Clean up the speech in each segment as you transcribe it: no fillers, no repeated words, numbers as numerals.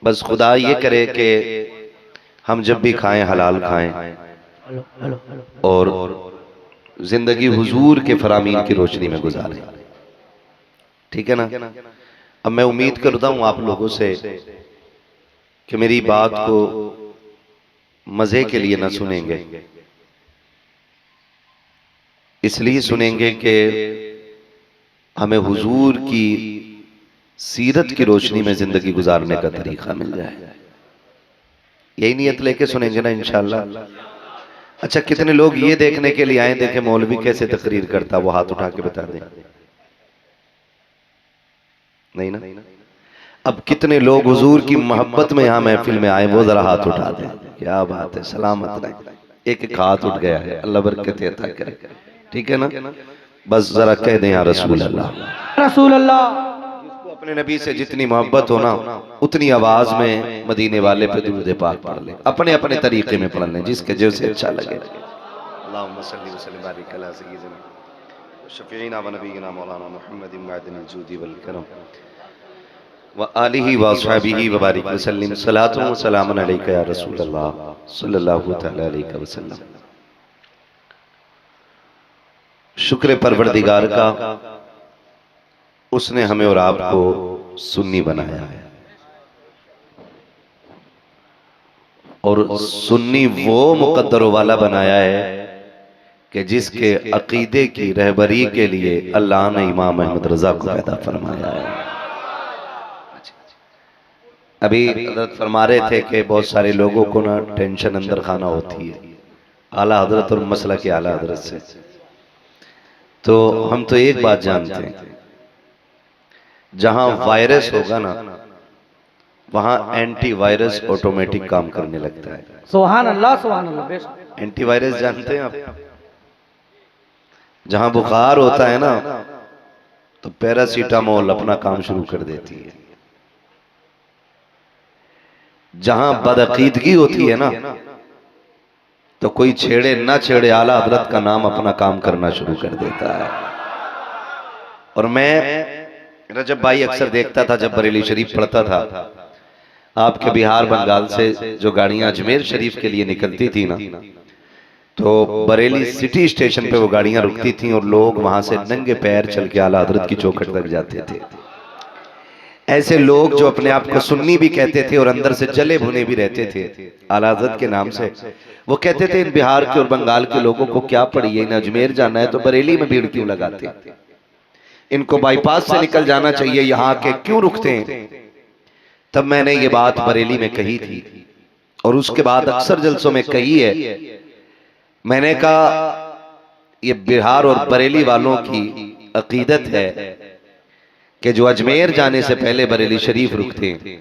बस खुदा ये करे कि हम जब भी खाएं हलाल खाएं और जिंदगी हुजूर के फरामीन की रोशनी में गुजारें। ठीक है ना। अब मैं उम्मीद करता हूं आप लोगों से कि मेरी बात को मजे के लिए ना सुनेंगे, इसलिए सुनेंगे कि हमें हुजूर की सीरत की रोशनी में जिंदगी गुजारने का तरीका मिल जाए। यही नियत लेके सुनेंगे ना इंशाल्लाह। अच्छा, कितने लोग ये देखने के लिए आए देखे मौलवी कैसे तकरीर करता, वो हाथ उठा के बता दें। नहीं ना। अब कितने लोग हुजूर की मोहब्बत में यहाँ महफिल में आए, वो जरा हाथ उठा दें। क्या बात है, सलामत रहे। एक एक हाथ उठ गया है, अल्लाह बरकत अता करे। ठीक है ना। बस जरा कह दें या रसूल अल्लाह, रसूल अल्लाह। जिसको अपने नबी से जितनी मोहब्बत हो ना, उतनी आवाज में मदीने वाले पे दुरूद पाक पढ़ ले, अपने अपने तरीके में पढ़ लें, जिसके जैसे अच्छा लगे। अल्लाहुम्मा सल्ली व सल्लिम बारिक अला सय्यिदिना शफीईना व नबीना मौलाना मुहम्मदिन मअदिनिल जूदी वल करम व आलिहि व अस्हाबिहि व बारिक व सल्लिम सलातु व सलामुन अलैका या रसूल अल्लाह सल्लल्लाहु तआला अलैहि वसल्लम। शुक्र परवरदिगार का, उसने हमें और आपको सुन्नी बनाया है। और सुन्नी वो मुकद्दर वाला बनाया है कि जिसके अकीदे की रहबरी के लिए अल्लाह ने इमाम अहमद रजा को पैदा फरमाया है। अभी हजरत फरमा रहे थे कि बहुत सारे लोगों को ना टेंशन अंदर खाना होती है आला हजरत और मसला के आला हजरत से। तो हम तो एक बात जानते हैं, जहां वायरस होगा ना वहां एंटीवायरस ऑटोमेटिक काम करने लगता है। सुभान अल्लाह, सुभान अल्लाह। एंटीवायरस जानते हैं आप? जहां बुखार होता है ना तो पैरासीटामोल अपना काम शुरू कर देती है। जहां बदअकीदगी होती है ना तो कोई छेड़े ना छेड़े आला हजरत का नाम अपना काम करना शुरू कर देता है। और मैं रजब भाई अक्सर देखता था जब बरेली शरीफ पढ़ता था, आपके बिहार बंगाल से जो गाड़ियां अजमेर शरीफ के लिए निकलती थी ना, तो बरेली सिटी स्टेशन पे वो गाड़ियां रुकती थी और लोग वहां से नंगे पैर चल के आला हजरत की चौखट तक जाते थे। ऐसे लोग जो अपने आप को सुन्नी भी कहते थे और अंदर से जले भुने भी रहते थे आला हजरत के नाम से, वो कहते थे इन बिहार के और बंगाल के लोगों को क्या पड़ी है, इन अजमेर जाना है तो बरेली में भीड़ क्यों लगाते, इनको बाईपास से निकल जाना चाहिए, यहाँ के क्यों रुकते हैं। तब मैंने ये बात बरेली में कही थी और उसके बाद अक्सर जलसों में कही है। मैंने कहा ये बिहार और बरेली वालों की अकीदत है कि जो अजमेर जाने से पहले बरेली शरीफ रुकते हैं,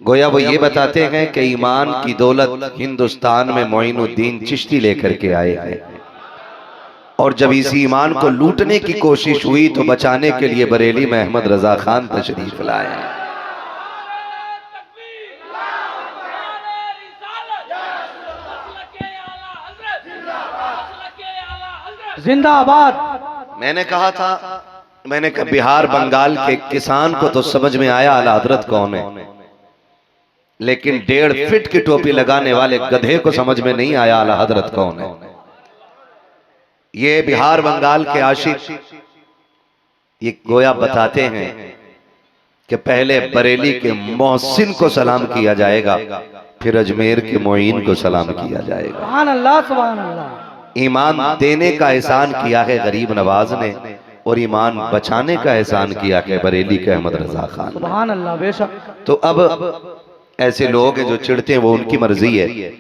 गोया वो ये बताते हैं कि ईमान की दौलत हिंदुस्तान में मोइनुद्दीन चिश्ती लेकर के आए हैं और जब इसी ईमान को लूटने की कोशिश हुई तो बचाने के लिए बरेली में अहमद रजा खान तशरीफ लाए हैं। जिंदाबाद। मैंने कहा था, मैंने कहा बिहार बंगाल के किसान को तो समझ में आया आला हजरत कौन है, लेकिन 1.5 फीट की टोपी लगाने वाले गधे को समझ में नहीं आया आला हजरत कौन है। ये बिहार बंगाल के आशिक ये गोया बताते हैं कि पहले बरेली के मोहसिन को सलाम किया जाएगा, फिर अजमेर के मोइन को सलाम किया जाएगा। सुभान अल्लाह, सुभान अल्लाह। ईमान देने का एहसान किया है गरीब नवाज ने और ईमान बचाने का एहसान किया है बरेली के अहमद रजा खान। सुभान अल्लाह, बेशक। तो अब ऐसे लोग हैं जो चिढ़ते हैं, वो उनकी मर्जी है,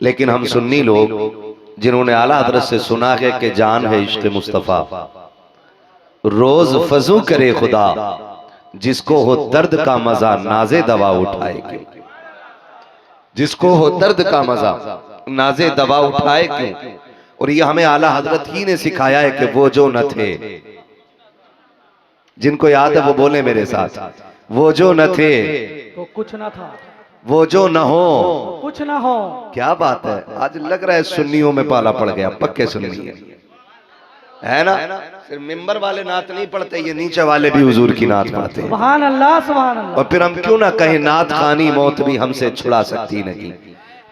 लेकिन हम सुन्नी लोग जिन्होंने आला हजरत से सुना है कि जान है इश्क मुस्तफा, रोज फजू करे खुदा, जिसको हो दर्द का मजा नाजे दवा उठाए क्यों, जिसको हो दर्द का मजा नाजे दवा उठाए क्यों। और ये हमें आला हजरत ही ने सिखाया है कि वो जो न थे, जिनको याद है वो बोले मेरे साथ, वो जो न थे तो कुछ ना था, वो जो न हो कुछ ना हो। क्या बात है, आज लग रहा है सुन्नियों में पाला पड़ गया, पक्के सुन्नी है। है ना? सिर्फ मिंबर वाले नात नहीं पढ़ते, ये नीचे वाले भी हुजूर की नात पढ़ते हैं। सुभान अल्लाह सुभान अल्लाह। और फिर हम क्यों ना कहें, नात खानी मौत भी हमसे छुड़ा सकती नहीं,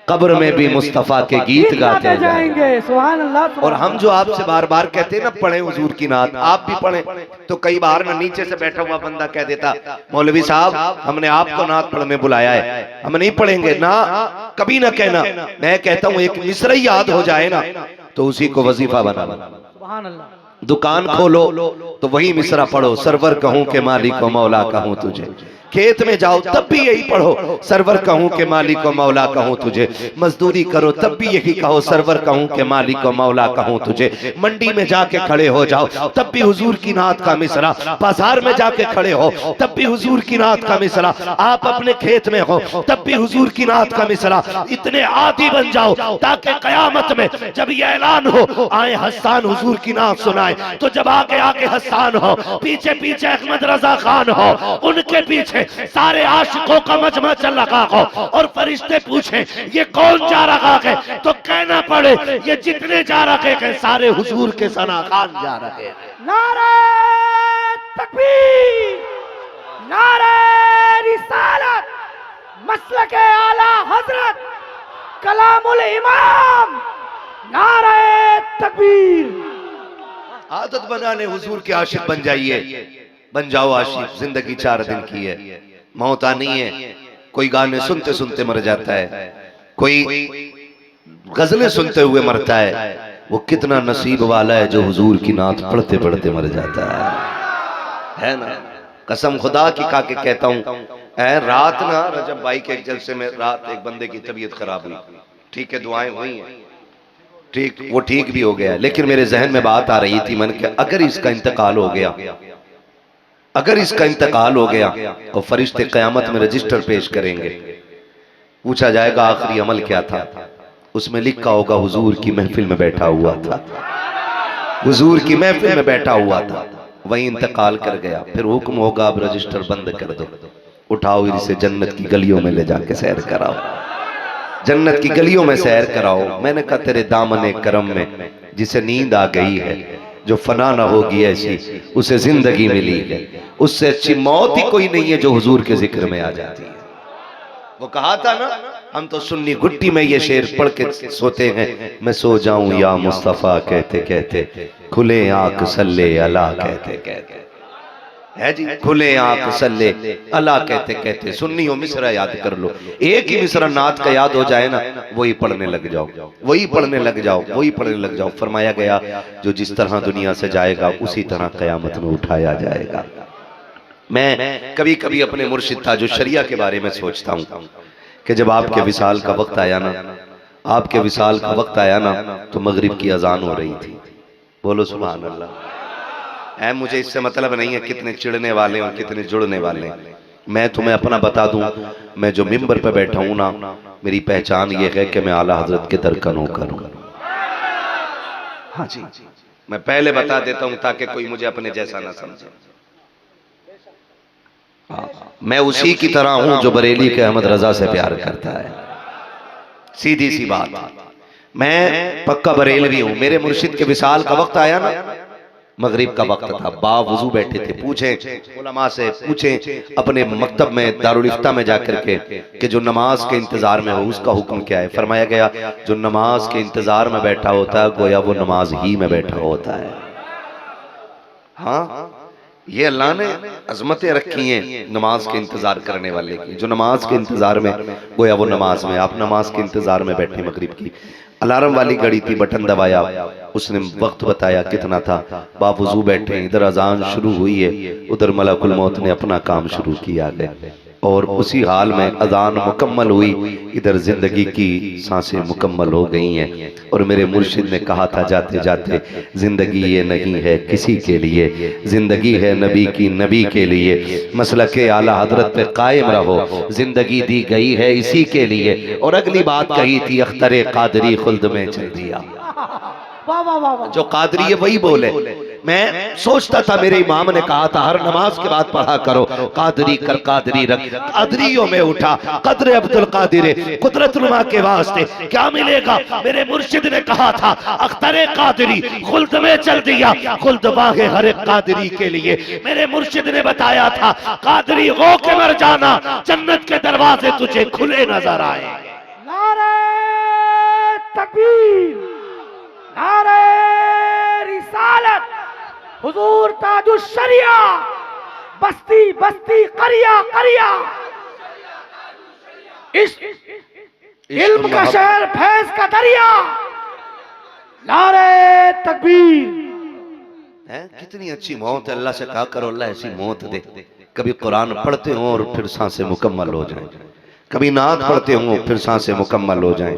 कब्र में भी मुस्तफा के गीत गाते जाएंगे। सुभान अल्लाह। और हम जो आपसे बार बार कहते हैं ना पढ़े हुजूर की नात, आप भी पढ़े, तो कई बार ना नीचे से बैठा हुआ बंदा कह देता, मौलवी साहब हमने आपको नात पढ़ने बुलाया है, हम नहीं पढ़ेंगे ना, कभी ना कहना। मैं कहता हूँ एक मिसरा याद हो जाए ना तो उसी को वजीफा बना। सुभान अल्लाह। दुकान खोलो तो वही मिसरा पढ़ो, सरवर कहूं के मालिक व मौला कहूं तुझे। खेत में जाओ तब भी यही पढ़ो, सरवर कहूं के मालिक व मौला कहूं तुझे। मजदूरी करो तब भी यही कहो, सरवर कहूं के मालिक व मौला कहूं तुझे। मंडी में जाके खड़े हो जाओ तब भी हुजूर की नात का मिसरा, बाजार में जाके खड़े हो तब भी हुजूर की नात का मिसरा, आप अपने खेत में हो तब भी हुजूर की नात का मिसरा। इतने आदी बन जाओ ताकि कयामत में जब ये ऐलान हो आए हस्सान हुजूर की नात सुनाए, तो जब आगे आगे हस्सान हो, पीछे पीछे अहमद रजा खान हो, उनके पीछे सारे आशिकों का मजमा चल रहा हो, और फरिश्ते पूछे ये कौन जा रहा है, तो कहना पड़े ये जितने जा रहे हैं सारे हुजूर के सना खान जा रहे हैं। नारे तकबीर, नारे रिसालत, मसलके आला हजरत कलामुल इमाम, नारे तकबीर। आदत बनाने हुजूर के आशिक बन जाइए, बन जाओ आशिक। जिंदगी 4 दिन की है, मौत आनी है। कोई गाने सुनते सुनते मर जाता है, कोई गजलें सुनते हुए मरता है। वो कितना नसीब वाला है जो हुजूर की नात पढ़ते पढ़ते मर जाता है ना? कसम खुदा की खा के कहता हूँ, रात ना रजब भाई के एक जलसे में रात एक बंदे की तबीयत खराब हुई, ठीक है दुआएं हुई हैं, ठीक वो ठीक भी हो गया, लेकिन मेरे जहन में बात आ रही थी, मन के अगर इसका इंतकाल हो गया, अगर इसका इंतकाल हो गया और फरिश्ते कयामत में रजिस्टर पेश करेंगे, पूछा जाएगा आखिरी अमल क्या था, उसमें लिखा होगा हुजूर की महफिल में बैठा हुआ था, हुजूर की महफिल में बैठा हुआ था, वही इंतकाल कर गया। फिर हुक्म होगा अब रजिस्टर बंद कर दो, उठाओ इसे जन्नत की गलियों में ले जाके सैर कराओ, जन्नत की गलियों में सैर कराओ। मैंने कहा तेरे दामने करम में जिसे नींद आ गई है, जो फना ना होगी ऐसी उसे जिंदगी मिली है, उससे अच्छी मौत ही कोई नहीं है जो हुजूर के जिक्र में आ जाती है। वो कहा था ना, हम तो सुन्नी गुट्टी में ये शेर पढ़ के सोते हैं, मैं सो जाऊं या मुस्तफा कहते कहते, खुले आंख सल्ले अला कहते कहते, है जी, खुले आंख सल्ले अला कहते कहते। सुन्नी हो मिसरा याद कर लो, एक ही मिसरा नात का याद हो जाए ना, वही पढ़ने लग जाओ, वही पढ़ने लग जाओ, वही पढ़ने लग जाओ। फरमाया गया जो जिस तरह दुनिया से जाएगा उसी तरह कयामत में उठाया जाएगा। मैं कभी कभी अपने मुर्शिद था जो शरिया के बारे में सोचता हूँ कि जब आपके विसाल का वक्त आया ना, आपके विसाल का वक्त आया ना, तो मगरिब की अजान हो रही थी। बोलो सुभान अल्लाह। मुझे इससे मतलब नहीं है कितने चिढ़ने वाले और कितने जुड़ने वाले हैं। मैं तुम्हें अपना बता दूं, मैं जो मिंबर पे बैठा हूं ना, मेरी पहचान ये है कि मैं आला हजरत के दर का नौकर हूं। हाँ जी, मैं पहले बता देता हूं ताकि कोई मुझे अपने जैसा ना समझे। मैं उसी की तरह हूं जो बरेली के अहमद रजा से प्यार करता है, सीधी सी बात। मैं पक्का बरेलवी हूं। मेरे मुर्शिद के विसाल का वक्त आया ना, मगरिब का वक्त था, बावुजू बैठे थे। पूछें उलमा से, पूछें अपने मकतब में दारुल इफ्ता में जाकर के कि जो नमाज के इंतजार में हो उसका हुक्म क्या है। फरमाया गया जो नमाज के इंतजार में बैठा होता है गोया वो नमाज ही में बैठा होता है। हाँ, ये अल्लाह ने अजमतें रखी हैं नमाज के इंतजार करने वाले की। जो नमाज के इंतजार में गोया वो नमाज में, आप नमाज के इंतजार में बैठे। मगरिब की अलार्म वाली घड़ी थी, बटन दबाया, उसने वक्त बताया कितना था, बावुजू बैठे, इधर अजान शुरू हुई है, उधर मलकुल मौत ने अपना काम शुरू किया है, और उसी हाल में अजान मुकम्मल हुई, इधर जिंदगी की सांसें मुकम्मल हो गई हैं। और मेरे मुर्शिद ने कहा था जाते जाते, जिंदगी ये नहीं है किसी के लिए, जिंदगी है नबी की नबी के लिए, मसलके आला हजरत पे कायम रहो, जिंदगी दी गई है इसी के लिए। और अगली बात कही थी, अख्तरे कादरी खुल्द में चल दिया। जो कादरी है वही बोले, मैं सोचता था, मेरे इमाम ने कहा था हर नमाज के बाद पढ़ा करो, कादरी कर कादरी रख। कादरियों में उठा, कदर अब्दुल कादिर कुदरतुल्लाह के वास्ते क्या मिलेगा। मेरे मुर्शिद ने कहा था अख्तरे कादरी खुल्द में चल दिया, खुल्द वाहे हर एक कादरी के लिए। मेरे मुर्शिद ने बताया था कादरी हो के मर जाना, जन्नत के दरवाजे तुझे खुले नजर आएंगे। नारे तकबीर, नारे रिसालत, हुजूर ताजुश शरिया, बस्ती बस्ती करिया करिया, इल्म का शहर फैज का दरिया, नारे तकबीर। है कितनी अच्छी मौत है। अल्लाह से कहा करो अल्लाह ऐसी मौत दे, कभी कुरान पढ़ते हो और फिर सांसें मुकम्मल हो जाएं, कभी नात पढ़ते हो फिर सांसें मुकम्मल हो जाएं।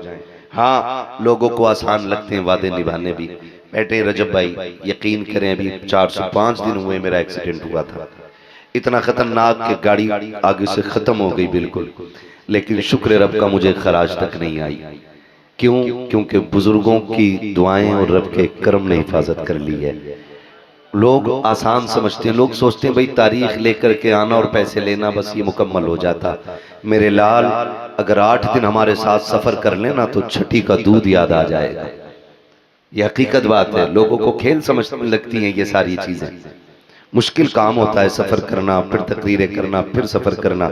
हाँ, लोगों को आसान लगते हैं वादे निभाने भी। बैठे रजब भाई, यकीन करें अभी 405 दिन हुए मेरा एक्सीडेंट हुआ था। इतना खतरनाक कि गाड़ी आगे से खत्म हो गई बिल्कुल, लेकिन शुक्र रब का मुझे खराज तक नहीं आई। क्यों? क्योंकि बुजुर्गों की दुआएं और रब के करम ने हिफाजत कर ली है। लोग आसान समझते हैं, लोग सोचते हैं भाई तारीख लेकर के आना और पैसे लेना बस ये मुकम्मल हो जाता। मेरे लाल, अगर 8 दिन हमारे साथ सफर कर लेना तो छठी का दूध याद आ जाएगा। ये हकीकत बात है। लोगों को खेल समझने लगती हैं ये सारी चीजें। मुश्किल काम होता है सफर करना, फिर तकरीरें करना, फिर सफर करना।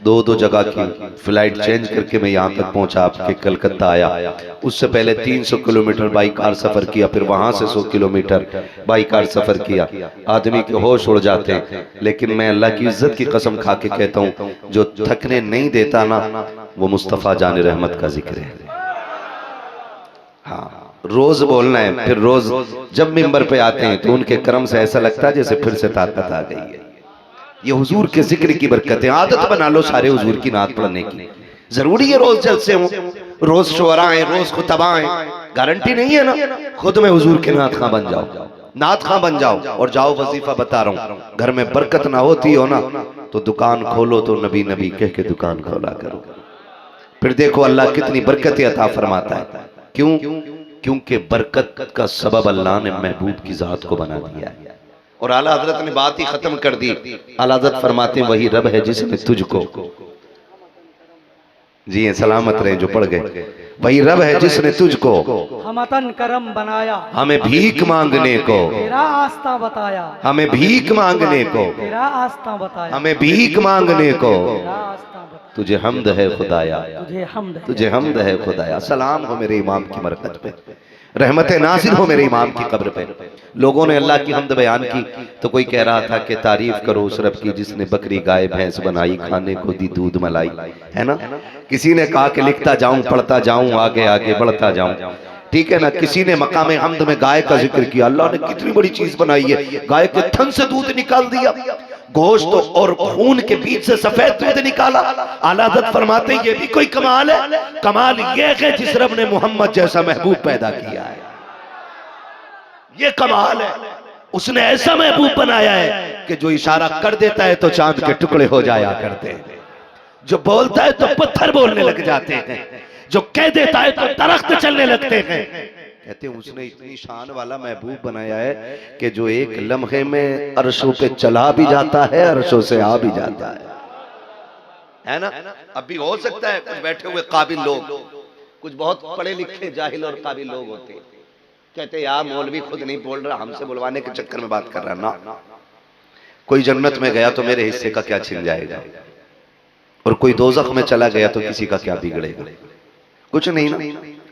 दो जगह की फ्लाइट चेंज करके मैं यहाँ तक पहुंचा, आपके कलकत्ता आया। उससे पहले 300 किलोमीटर बाई कार सफर किया, फिर वहां से 100 किलोमीटर बाई कार सफर किया। आदमी के होश उड़ जाते हैं, लेकिन मैं अल्लाह की इज्जत की कसम खा के कहता हूँ जो थकने नहीं देता ना, वो मुस्तफ़ा जान रहमत का जिक्र है। हाँ, रोज बोलना है। फिर रोज जब मिंबर पे आते हैं तो उनके कर्म से ऐसा लगता है जैसे फिर से ताकत आ गई है। ये हुजूर के जिक्र की बरकत है। आदत बना लो सारे हुजूर की नात पढ़ने की। जरूरी है रोज जलसे हो, रोज शुअरा आए, रोज खुतबा आए, गारंटी नहीं है ना। खुद में हुजूर के नात खां बन जाओ, नात खां बन जाओ और जाओ। वजीफा बता रहा हूँ, घर में बरकत ना होती हो ना तो दुकान खोलो तो नबी नबी कह के दुकान खोला करो। फिर देखो अल्लाह कितनी बरकतें अता फरमाता है। क्यों? क्योंकि बरकत का सबब अल्लाह ने महबूब की जात को बना दिया है। और आला हजरत ने बात ही खत्म कर दी। आला हजरत फरमाते हैं वही रब है जिसने तुझको, जी सलामत रहे जो पढ़ गए, वही रब है जिसने तुझको हमतन करम बनाया, हमें भीख मांगने को तेरा आस्था बताया, हमें भीख मांगने को, तेरा आस्था बताया, हमें भीख मांगने को। तेरा आस्था बताया। तुझे हमद है खुदाया, तुझे हमद है, तुझे हमद है खुदाया। सलाम हो मेरे इमाम की मरकत पे, रहमत नासिर हो मेरे इमाम की कब्र पे। लोगों ने अल्लाह की हमद बयान की तो कोई कह रहा था कि तारीफ करो उस रब की जिसने बकरी गाय भैंस बनाई, खाने को दी दूध मलाई, है ना। किसी ने कहा कि लिखता जाऊं पढ़ता जाऊं आगे आगे बढ़ता जाऊं, ठीक है ना। किसी ने मकाम हमद में गाय का जिक्र किया। अल्लाह ने कितनी बड़ी चीज बनाई है, गाय के थन से दूध निकाल दिया, गोश्त और खून के बीच से सफेद दूध निकाला। आला हज़रत फरमाते हैं ये भी कोई कमाल है। कमाल ये है जिस रब ने मोहम्मद जैसा महबूब पैदा किया है, ये कमाल है। उसने ऐसा महबूब बनाया है कि जो इशारा कर देता है तो चांद के टुकड़े हो जाया करते हैं, जो बोलता है तो पत्थर बोलने लग जाते हैं, जो कह देता है तो दरख्त चलने लगते हैं। कहते हैं उसने इतनी शान वाला महबूब बनाया है कि जो एक लम्हे में अर्शों पे चला भी जाता है, अर्शों से आ भी जाता है ना। अभी हो सकता है कुछ बैठे हुए काबिल लोग, कुछ बहुत पढ़े लिखे जाहिल और काबिल लोग होते हैं, कहते यार मौलवी खुद नहीं बोल रहा, हमसे बुलवाने के चक्कर में बात कर रहा ना। कोई जन्नत में गया तो मेरे हिस्से का क्या छिन जाएगा, और कोई दोज़ख में चला गया तो किसी का क्या बिगड़ेगा। कुछ नहीं ना।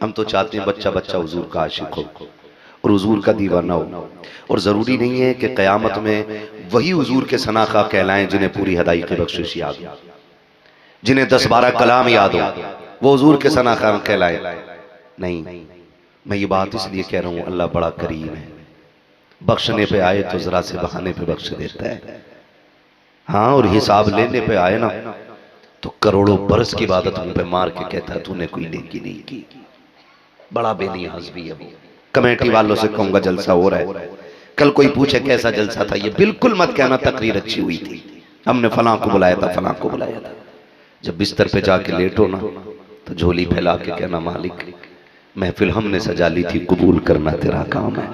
हम तो चाहते हैं बच्चा बच्चा हुजूर का आशिक हो और हुजूर का दीवाना हो। और जरूरी नहीं है कि कयामत में वही हुजूर के सनाखा कहलाएं जिन्हें पूरी हदाई की बख्शिश याद हो, जिन्हें 10-12 कलाम याद हो, वो हुजूर के सनाखा कहलाएं। नहीं, मैं ये बात इसलिए कह रहा हूँ अल्लाह बड़ा करीम है, बख्शने पे आए तो जरा से बहाने पे बख्श देता है। हाँ, और हिसाब लेने पे आए ना तो करोड़ों बरस की इबादत मुंह पे मार के कहता है तूने कोई नेकी नहीं की। बड़ा बेनियाज भी है। कमेटी वालों से कहूंगा जलसा हो रहा है, कल कोई पूछे कैसा जलसा था, ये बिल्कुल मत कहना तकरीर अच्छी हुई थी, हमने फलां को बुलाया था, फलां को बुलाया था। जब बिस्तर पे जाके लेटो ना तो झोली फैला के कहना मालिक महफिल हमने सजा ली थी, कबूल करना तेरा काम है।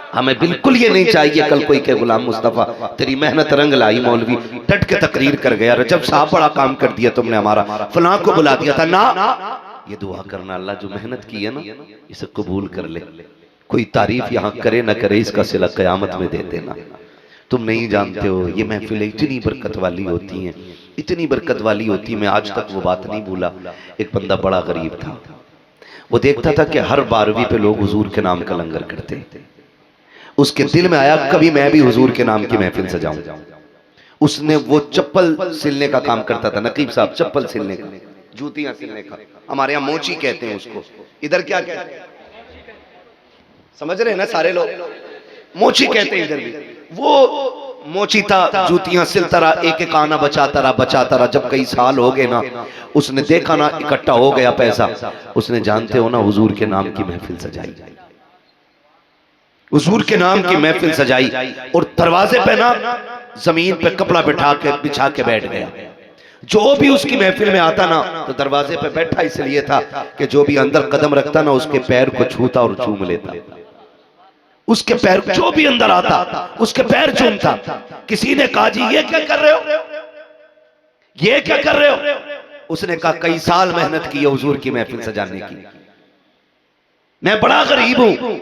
हमें बिल्कुल ये नहीं चाहिए कल कोई के गुलाम मुस्तफ़ा तेरी मेहनत रंग लाई, मौलवी डट के तकरीर कर गया, रजब साहब बड़ा काम कर दिया तुमने, हमारा फलां को बुला दिया था ना। ये दुआ करना अल्लाह जो मेहनत की है ना इसे कबूल कर ले। कोई तारीफ यहाँ करे ना करे इसका सिला क़यामत में दे देना। तुम नहीं जानते हो ये महफिलें इतनी बरकत वाली होती हैं, इतनी बरकत वाली होती है। मैं आज तक वो बात नहीं भूला। एक बंदा बड़ा गरीब था, वो देखता था कि हर 12वीं पे लोग हुजूर के नाम का लंगर करते। उसके दिल में आया कभी मैं भी हुजूर के नाम की महफिल सजाऊं। उसने वो चप्पल सिलने का काम करता था, नकीब साहब चप्पल सिलने का, जूतियां सिलने का, हमारे यहाँ मोची कहते हैं उसको, इधर क्या कहते हैं समझ रहे हैं ना सारे लोग, मोची कहते हैं इधर भी। वो मोची था, जूतियां सिलता रहा, एक एक आना बचाता रहा। जब कई साल हो गए ना, उसने देखा ना इकट्ठा हो गया पैसा, उसने जानते हो ना हुजूर के नाम की महफिल सजाई, हुजूर के नाम की महफिल सजाई और दरवाजे पे ना जमीन पे कपड़ा बिछा के बैठ गया। जो भी उसकी महफिल में आता ना तो दरवाजे पे बैठा इसलिए था कि जो भी अंदर कदम रखता ना उसके पैर को छूता और चूम लेता। उसके पैर, जो भी अंदर आता उसके पैर चूमता। किसी ने कहा जी ये क्या कर रहे हो, ये क्या कर रहे हो? उसने कहा कई साल मेहनत की है हुजूर की महफिल सजाने की, मैं बड़ा गरीब हूं,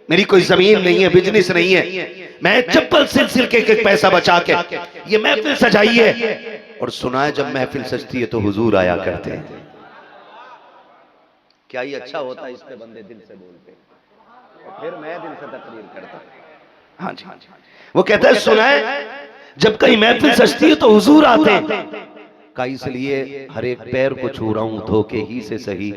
मेरी कोई जमीन नहीं है, बिजनेस नहीं है, मैं चप्पल सिल के एक पैसा बचा के ये महफिल सजाई है। और सुना है जब महफिल सजती है तो हुजूर आया करते हैं। क्या ये अच्छा होता है? इस पे बंदे दिल से बोलते और फिर मैं दिल से तकरीर करता। हाँ जी, वो कहता है सुना है जब कहीं महफिल सजती है तो हुजूर आते हैं का, इसलिए हर एक पैर को छू रहा हूं धोखे ही से सही,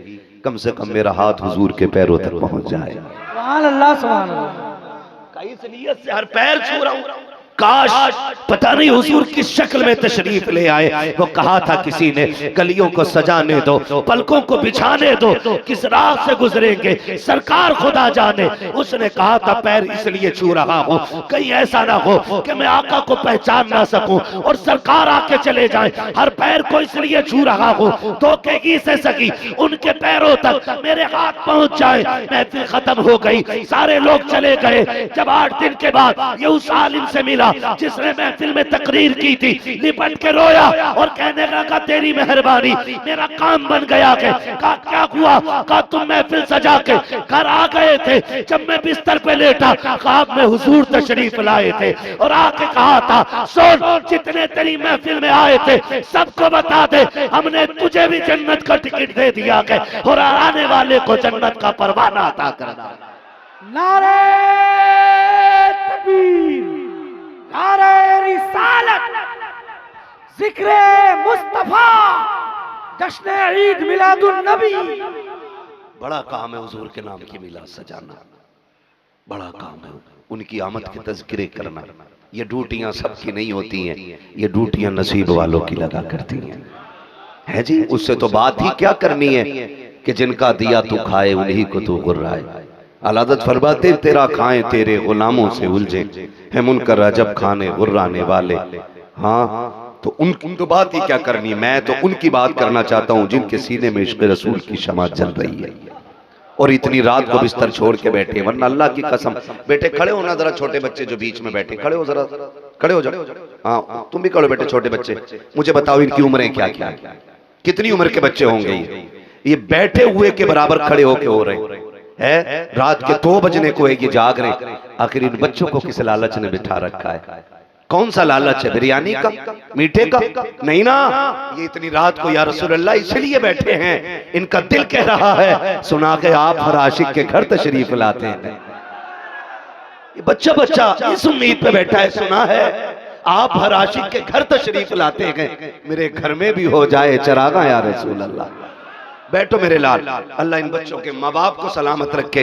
कम से कम मेरा हाथ हुजूर के पैरों तक पहुंच जाए। सुभान अल्लाह, सुभान अल्लाह। इसलिए से हर पैर छू रहा हूं। काश पता नहीं हुजूर किस शक्ल में तशरीफ ले आए। वो कहा था किसी ने गलियों को सजाने दो, पलकों को बिछाने दो, किस राह से गुजरेंगे सरकार खुदा जाने। उसने कहा था पैर इसलिए छू रहा हूं कहीं ऐसा ना हो कि मैं आका को पहचान ना सकूं और सरकार आके चले जाए। हर पैर को इसलिए छू रहा हूं धोखे ही से सकी उनके पैरों तक मेरे हाथ पहुंच जाए। महफिल खत्म हो गई, सारे लोग चले गए। जब 8 दिन के बाद ये उस आलिम से मिला जिसने महफिल में तकरीर की थी, लिपट के रोया और कहने लगा तेरी मेहरबानी मेरा काम बन गया। कहा क्या हुआ? कहा तुम महफिल सजा के घर आ गए थे, जब मैं बिस्तर पे लेटा कहा मैं हुजूर तशरीफ लाए थे और आके कहा था सुन जितने तेरी महफिल में आए थे सबको बता दे हमने तुझे भी जन्नत का टिकट दे दिया और आने वाले को जन्नत का परवाना अता करना। नारे तकबीर, नारे रिसालत, जिक्रे मुस्तफा, जश्न ईद मिलादुन नबी। बड़ा काम है हुजूर के नाम की मिलाद सजाना, बड़ा काम है उनकी आमद के तज़किरे करना। ये ड्यूटियां सबकी नहीं होती हैं, ये ड्यूटियां नसीब वालों की लगा करती हैं। है जी, उससे तो बात ही क्या करनी है कि जिनका दिया तू खाए उन्हीं को तू गुर्राए। अलादत फरमाते तेरा खाएं तेरे गुलामों से उलझे है मुनकर रजब खाने गुर्राने वाले। हाँ तो उन तो बात ही क्या करनी है, मैं तो उनकी बात करना चाहता हूँ जिनके सीने में इश्क़ रसूल की शमा जल रही है और इतनी रात को बिस्तर छोड़ के बैठे। वरना अल्लाह की कसम बेटे खड़े हो ना, जरा छोटे बच्चे जो बीच में बैठे खड़े हो, जरा खड़े हो जाओ। हाँ तुम भी खड़े बेटे, छोटे बच्चे मुझे बताओ इनकी उम्रें क्या क्या, कितनी उम्र के बच्चे होंगे? ये बैठे हुए के बराबर खड़े होके हो रहे है। रात के 2 बजने को ये जाग रहे। आखिर इन बच्चों को किस लालच ने बिठा रखा है? कौन सा लालच है? बिरयानी का, मीठे का? नहीं ना, ये इतनी रात को या रसूल अल्लाह इसलिए बैठे हैं, इनका दिल कह रहा है सुना के आप हर आशिक के घर तशरीफ लाते हैं। ये बच्चा बच्चा इस उम्मीद पे बैठा है, सुना है आप हर आशिक के घर तशरीफ लाते हैं, मेरे घर में भी हो जाए चरागा या रसूल अल्लाह। बैठो मेरे लाल, अल्लाह इन बच्चों के माँ बाप को सलामत रखे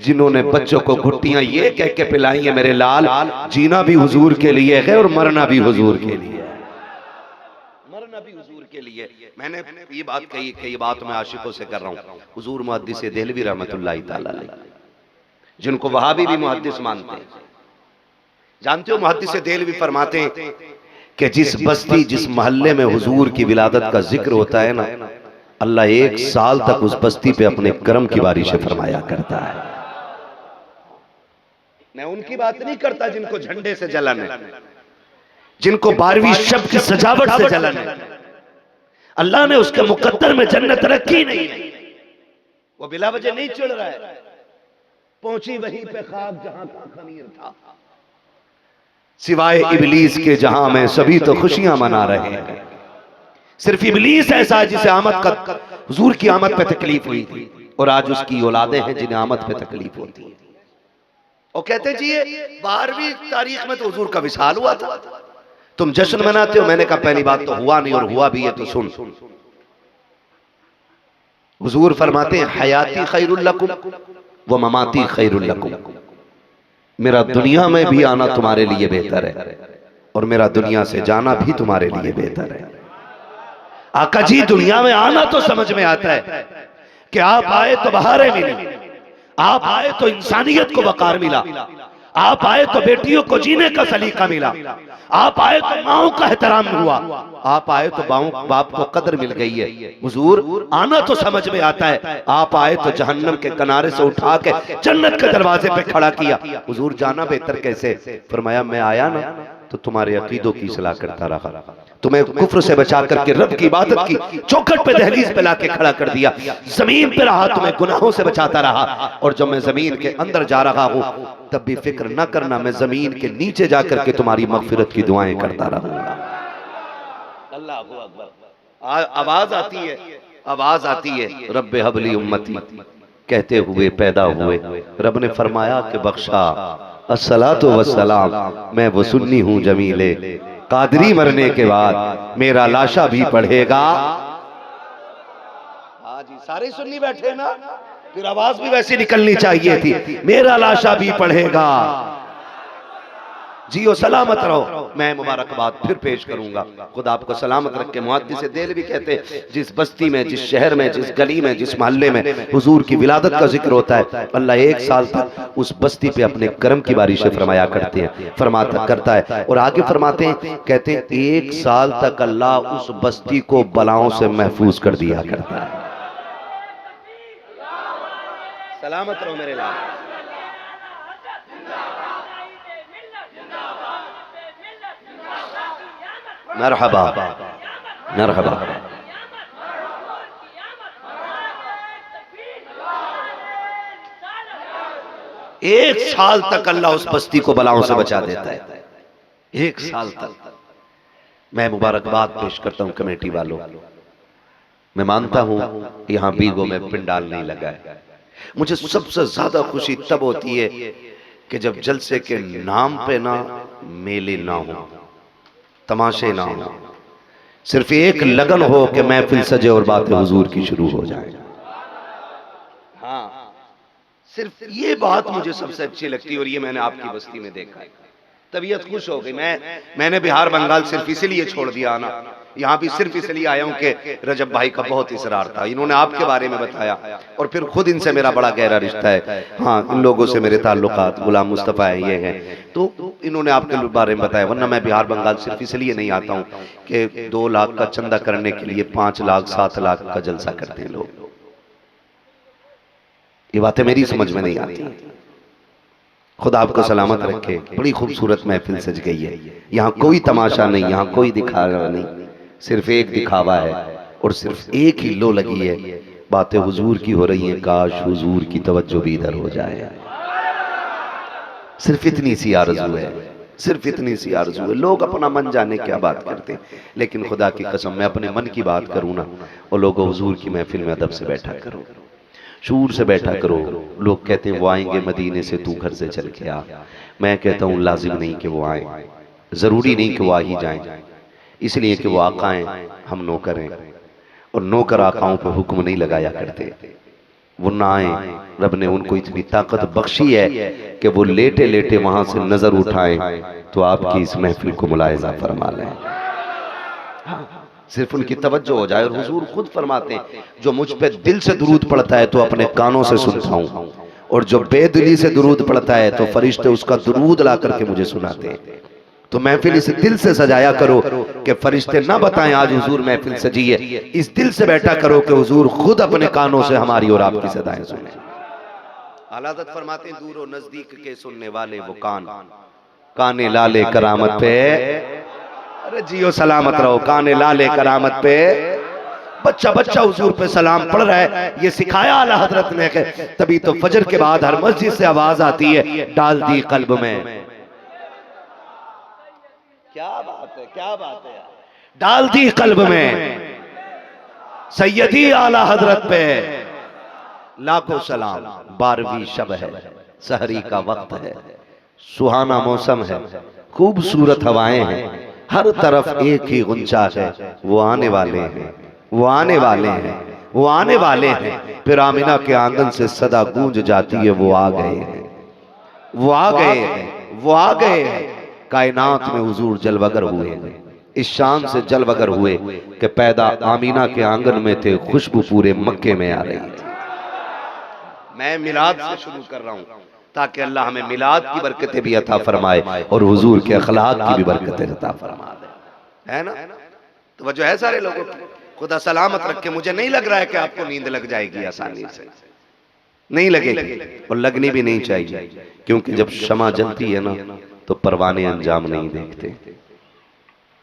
जिन्होंने बच्चों को घुट्टियां ये कह के पिलाई है मेरे लाल जीना भी हुजूर के लिए है और मरना भी हुजूर के लिए, मरना भी हुजूर के लिए। मैंने ये बात कही कि ये बात मैं आशिकों से कर रहा हूँ। हुजूर मुहद्दिस देहलवी रहमतुल्लाह तआला अलैह, जिनको वहाबी भी मुहद्दिस मानते हैं, जानते हो मुहद्दिस देहलवी फरमाते हैं कि जिस बस्ती जिस मोहल्ले में हुजूर की विलादत का जिक्र होता है ना, अल्लाह 1 साल तक उस बस्ती पे अपने करम की बारिशें फरमाया करता है। मैं उनकी बात नहीं करता जिनको झंडे से जलन है, जिनको 12वीं शब की सजावट से जलन है। अल्लाह ने उसके मुकद्दर में जन्नत रखी नहीं है, वो बिला वजह नहीं चिढ़ रहा है। पहुंची वहीं पे खाक जहां का खमीर था, सिवाय इबलीस के जहां में सभी तो खुशियां मना रहे हैं। सिर्फ इबलीस ऐसा है जिसे आमद का, हुजूर की आमद पे तकलीफ हुई थी, और आज उसकी औलादे हैं जिन्हें आमद पे तकलीफ होती है। और कहते जी 12वीं तारीख में तो हुजूर का विसाल हुआ था, तुम जश्न मनाते हो। मैंने कहा पहली बात तो हुआ नहीं, और हुआ भी है तो सुन। हुजूर फरमाते हैं हयाती खैरुल लकुम व ममाती खैरुल लकुम, मेरा दुनिया में भी आना तुम्हारे लिए बेहतर है, और मेरा दुनिया से जाना भी तुम्हारे लिए बेहतर है। आका जी दुनिया में आना तो समझ में आता है कि आप आए तो बहारें मिली, आप आए तो इंसानियत को वकार मिला, आप आए तो बेटियों को जीने का सलीका मिला, आप आए तो माओं का एहतराम हुआ, आप आए तो बाप को कदर मिल गई है। हुजूर आना तो समझ में आता है, आप आए तो जहन्नम के किनारे से उठा के जन्नत के दरवाजे पे खड़ा किया। हुजूर जाना बेहतर कैसे? फरमाया मैं आया ना तो तुम्हारे अकीदों की सलाह करता रहा, तुम्हें कुफ्र से बचा करके रब की इबादत की चौखट पे दहलीज पे लाके खड़ा कर दिया, जमीन पे रहा तुम्हें गुनाहों से बचाता रहा, और जब मैं जमीन के अंदर जा रहा हूं तब भी फिक्र न करना, मैं जमीन के नीचे जाकर के तुम्हारी मगफिरत की दुआएं करता रहूंगा। अल्लाह अकबर। आवाज आती है, आवाज आती है, रब्बे हबली उम्मती कहते हुए पैदा हुए। रब ने फरमाया कि बख्शा अस्सलातु वस्सलाम, मैं वो सुन्नी हूं जमीले, कादरी मरने के बाद मेरा लाशा भी पढ़ेगा। हाँ जी सारे सुन्नी बैठे ना, फिर आवाज भी वैसी निकलनी चाहिए थी, मेरा लाशा भी पढ़ेगा। जियो सलामत रहो। मैं मुबारकबाद फिर पेश करूंगा, खुदा आपको सलामत रखे। मुहद्दिस देल भी कहते हैं जिस बस्ती में, जिस शहर में, जिस गली में, जिस मोहल्ले में हुजूर की विलादत का जिक्र होता है, अल्लाह 1 साल तक उस बस्ती पे अपने करम की बारिशें फरमाया करते हैं, फरमाता करता है। और आगे फरमाते हैं, कहते हैं 1 साल तक अल्लाह उस बस्ती को बलाओं से महफूज कर दिया करता है। सलामत रहो मेरे लाल। मरहबा मरहबा। 1 साल तक अल्लाह उस बस्ती को बलाओं से बचा देता है, 1 साल तक। मैं मुबारकबाद पेश करता हूं कमेटी वालों, मैं मानता हूं यहां बीगो में पिंडाल नहीं लगा है। मुझे सबसे ज्यादा खुशी तब होती है कि जब जलसे के नाम पे ना मेले ना हो, तमाशे ना हो, सिर्फ एक लगन हो कि महफिल सजे और बातें हुजूर की शुरू हो जाए। हाँ सिर्फ ये बात मुझे सबसे अच्छी लगती है, और ये मैंने आपकी बस्ती में देखा है, तबीयत खुश हो गई। मैंने बिहार बंगाल सिर्फ इसलिए छोड़ दिया आना, यहाँ भी सिर्फ इसलिए आया हूँ कि रजब भाई का बहुत इसरार था, इन्होंने आपके बारे में बताया, और फिर खुद इनसे मेरा बड़ा गहरा रिश्ता है। हाँ इन लोगों से मेरे ताल्लुकात, गुलाम मुस्तफ़ा है, ये हैं, तो इन्होंने आपके बारे में बताया। वरना मैं बिहार बंगाल सिर्फ इसलिए नहीं आता हूँ कि 2 लाख का चंदा करने के लिए 5 लाख 7 लाख का जलसा करते हैं लोग। ये बातें मेरी समझ में नहीं आती। खुदा आपको सलामत रखे। बड़ी खूबसूरत महफिल सज गई है, यहाँ कोई तमाशा नहीं, यहाँ कोई दिखावा नहीं, सिर्फ एक दिखावा है और सिर्फ एक ही लो लगी है, बातें हुजूर की हो रही हैं, काश हुजूर की तवज्जो भी इधर हो जाए। सिर्फ इतनी सी आरज़ू है, सिर्फ इतनी सी आरज़ू है। लोग अपना मन जाने क्या बात करते हैं, लेकिन खुदा की कसम मैं अपने मन की बात करूँ ना, और लोग हुजूर की महफिल में अदब से बैठा करो, शूर से बैठा करो। लोग कहते हैं वो आएंगे मदीने से, तू घर से चल के आ। मैं कहता हूँ लाजिम नहीं कि वो आए, ज़रूरी नहीं कि वो आ ही जाएं, इसलिए कि वो आका हैं, हम नौकर हैं, और नौकर आकाओं पर हुक्म नहीं लगाया करते। वो ना आए, रब ने उनको इतनी ताकत बख्शी है कि वो लेटे लेटे वहां से नजर उठाएं तो आपकी इस महफिल को मुलाहिजा फरमा लें। सिर्फ उनकी तवज्जो हो जाए। और हुजूर खुद फरमाते हैं जो मुझ पे दिल से दुरूद पढ़ता है तो अपने कानों से सुनता हूँ, और जो बेदिली से दुरूद पढ़ता है तो फरिश्ते उसका दुरूद ला करके मुझे सुनाते हैं। तो महफिल इस दिल से सजाया करो कि फरिश्ते ना बताएं आज हुजूर महफिल सजी है, इस दिल से बैठा करो कि हुजूर खुद अपने कानों से हमारी और आपकी सदाएं सुने। आला हज़रत फरमाते हैं दूर और नजदीक के सुनने वाले वो काने लाले करामत पे, अरे जियो सलामत रहो, काने लाले करामत पे। बच्चा बच्चा हुजूर पे सलाम पढ़ रहा है, ये सिखाया आला हजरत ने। तभी तो फजर के बाद हर मस्जिद से आवाज आती है, डाल दी कल्ब में। क्या बात है, क्या बात है, डाल दी कल्ब में सैयदी आला हजरत पे लाखों सलाम। 12वीं शब है, सहरी का वक्त है, सुहाना मौसम है, खूबसूरत हवाएं हैं, हर तरफ एक ही गुंजा है। वो आने वाले हैं, वो आने वाले हैं, वो आने वाले हैं। फिर आमिना के आंगन से सदा गूंज जाती है, वो आ गए हैं, वो आ गए हैं, वो आ गए हैं। कायनात में हुजूर जलवगर हुए, इस शान से जलवगर हुए कि पैदा आमीना के आंगन में थे, खुशबू पूरे मक्के में आ रही थी। मैं मिलाद से शुरू कर रहा हूं ताकि अल्लाह हमें मिलाद की बरकतें भी अता फरमाए और हुजूर के अखलाक की भी बरकतें अता फरमा दे, है ना। तो वजह है सारे लोगों की, खुदा सलामत रखे। मुझे नहीं लग रहा है कि आपको नींद लग जाएगी आसानी से, नहीं लगेगी और लगनी भी नहीं चाहिए, क्योंकि जब शमा जलती है ना तो परवाने अंजाम नहीं देखते,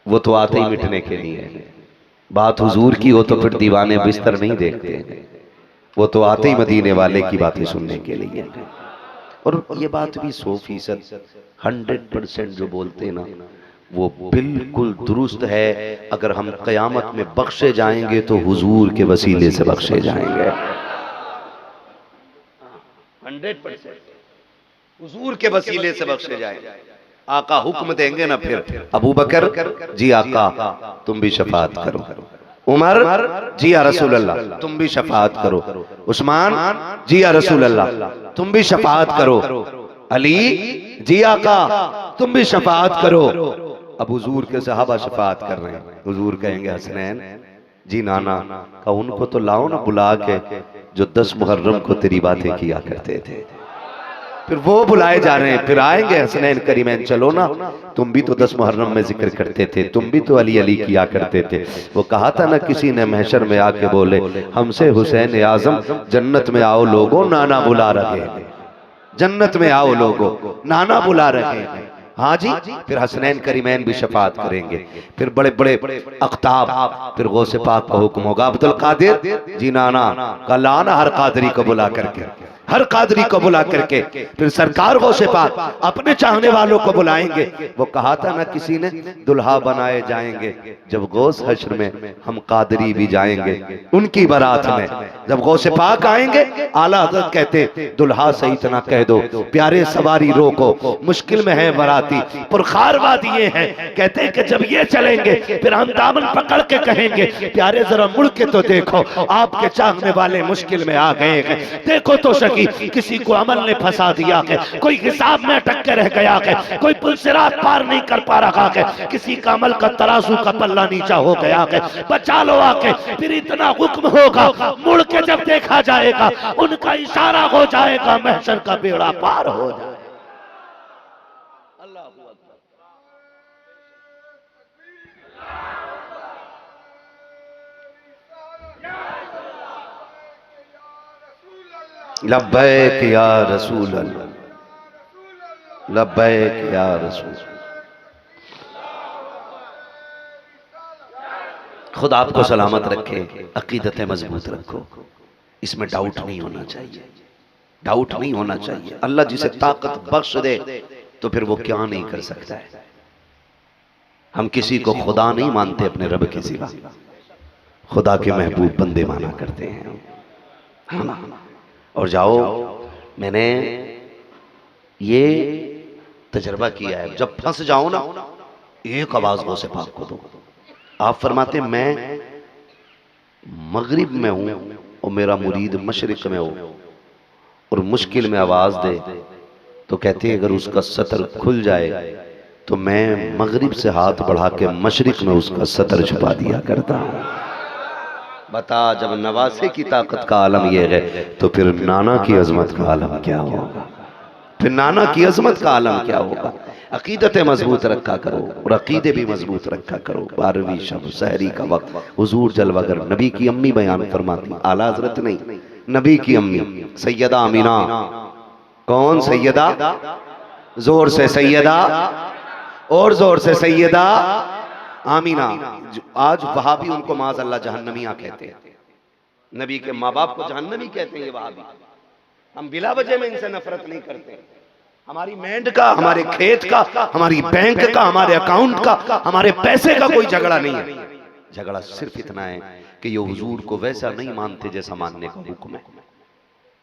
वो तो आते ही मिटने के लिए है। बात हुजूर की हो तो फिर दीवाने बिस्तर नहीं देखते, वो तो आते ही मदीने वाले की बातें सुनने के लिए। और ये बात भी 100% 100% जो बोलते ना वो बिल्कुल दुरुस्त है। अगर हम क़यामत में बख्शे जाएंगे तो हुजूर के वसीले से बख्शे जाएंगे, 100% हुजूर के वसीले से बख्शे जाएंगे। आका हुक्म देंगे ना फिर, अबू बकर जी आका तुम भी शफाअत करो, उमर जी या रसूल अल्लाह तुम भी शफाअत करो, उस्मान जी या रसूल अल्लाह तुम भी शफाअत करो, अली जी आका तुम भी शफाअत करो। अब हुजूर के सहाबा शफाअत कर रहे हैं, हुजूर कहेंगे हसनैन जी नाना का उनको तो लाओ ना बुला के, जो 10 मुहर्रम को तेरी बातें किया करते थे। फिर वो बुलाए जा रहे हैं, फिर आएंगे हसनैन करीमैन चलो ना, तुम भी तो 10 मुहर्रम में जिक्र करते थे, तुम भी तो अली अली किया करते थे। वो कहा था ना किसी ने महशर में आके बोले हमसे हुसैन आजम जन्नत में आओ लोगों नाना बुला रहे हैं, जन्नत में आओ लोगों नाना बुला रहे हैं। हाँ जी, फिर हसनैन करीमैन भी शफाअत करेंगे, फिर बड़े बड़े अख्ताब, फिर गौसे पाक का हुक्म होगा अब्दुल कादिर जी नाना का लाना हर कादरी को बुला करके, हर कादरी को बुला करके, फिर सरकार गौसे पाक अपने चाहने वालों को बुलाएंगे। वो कहा था ना किसी ने दुल्हा बनाए जाएंगे जब गौस हश्र में हम कादरी भी जाएंगे उनकी बारात में। जब गौसे पाक आएंगे आला हज़रत कहते दुल्हा से इतना कह दो प्यारे सवारी रोको मुश्किल में है बराती पुरखार वादिये हैं। कहते हैं कि जब ये चलेंगे फिर हम दामन पकड़ के कहेंगे प्यारे जरा मुड़ के तो देखो आपके चाहने वाले मुश्किल में आ गए हैं। देखो तो किसी को अमल ने फंसा दिया है, कोई हिसाब में अटक के रह गया है, कोई पुल सिरात पार नहीं कर पा रहा है, किसी का अमल का तराजू का पल्ला नीचा हो गया है। बचा लो आके, फिर इतना हुक्म होगा मुड़ के जब देखा जाएगा उनका इशारा हो जाएगा महशर का बेड़ा पार हो जाएगा। लब्बैक या रसूल अल्लाह, लब्बैक या रसूल। खुद आपको सलामत रखे, अकीदतें मजबूत रखो, इसमें डाउट नहीं होना चाहिए, डाउट नहीं होना चाहिए। अल्लाह जिसे ताकत बख्श दे तो फिर वो क्या नहीं कर सकता है। हम किसी को खुदा नहीं मानते अपने रब के सिवा, खुदा के महबूब बंदे माना करते हैं, है ना। और जाओ, मैंने ये तजर्बा किया है, जब फंस जाओ ना एक आवाज गौसे पाक को दो। आप फरमाते मैं मगरिब में हूं और मेरा मुरीद मशरिक में हो और मुश्किल में आवाज दे तो कहते हैं अगर उसका सतर खुल जाए तो मैं मगरिब से हाथ बढ़ा के मशरिक में उसका सतर छुपा दिया करता हूं। बता, जब नवासे की ताकत का आलम यह है तो फिर नाना की अजमत का आलम क्या होगा, फिर नाना की अजमत का आलम क्या होगा। अकीदतें मजबूत रखा करो और अकीदे भी मजबूत रखा करो। 12वीं शब सहरी का वक्त, हुजूर जलवगर, नबी की अम्मी बयान फरमाती, आला हजरत नहीं, नबी की अम्मी सैयदा आमीना कौन? सैयदा, जोर से सैयदा, और जोर से सैयदा आमीना। आज वहाबी उनको माज़अल्लाह जहन्नमिया कहते हैं, नबी के माँ बाप को जहन्नमी कहते हैं ये वहाबी। हम बिला वजह में इनसे नफरत नहीं करते। हमारी मेंढ का, हमारे खेत का, हमारी बैंक का, हमारे अकाउंट का, हमारे पैसे का कोई झगड़ा नहीं है। झगड़ा सिर्फ इतना है कि ये हुजूर को वैसा नहीं मानते जैसा मानने का हुक्म है।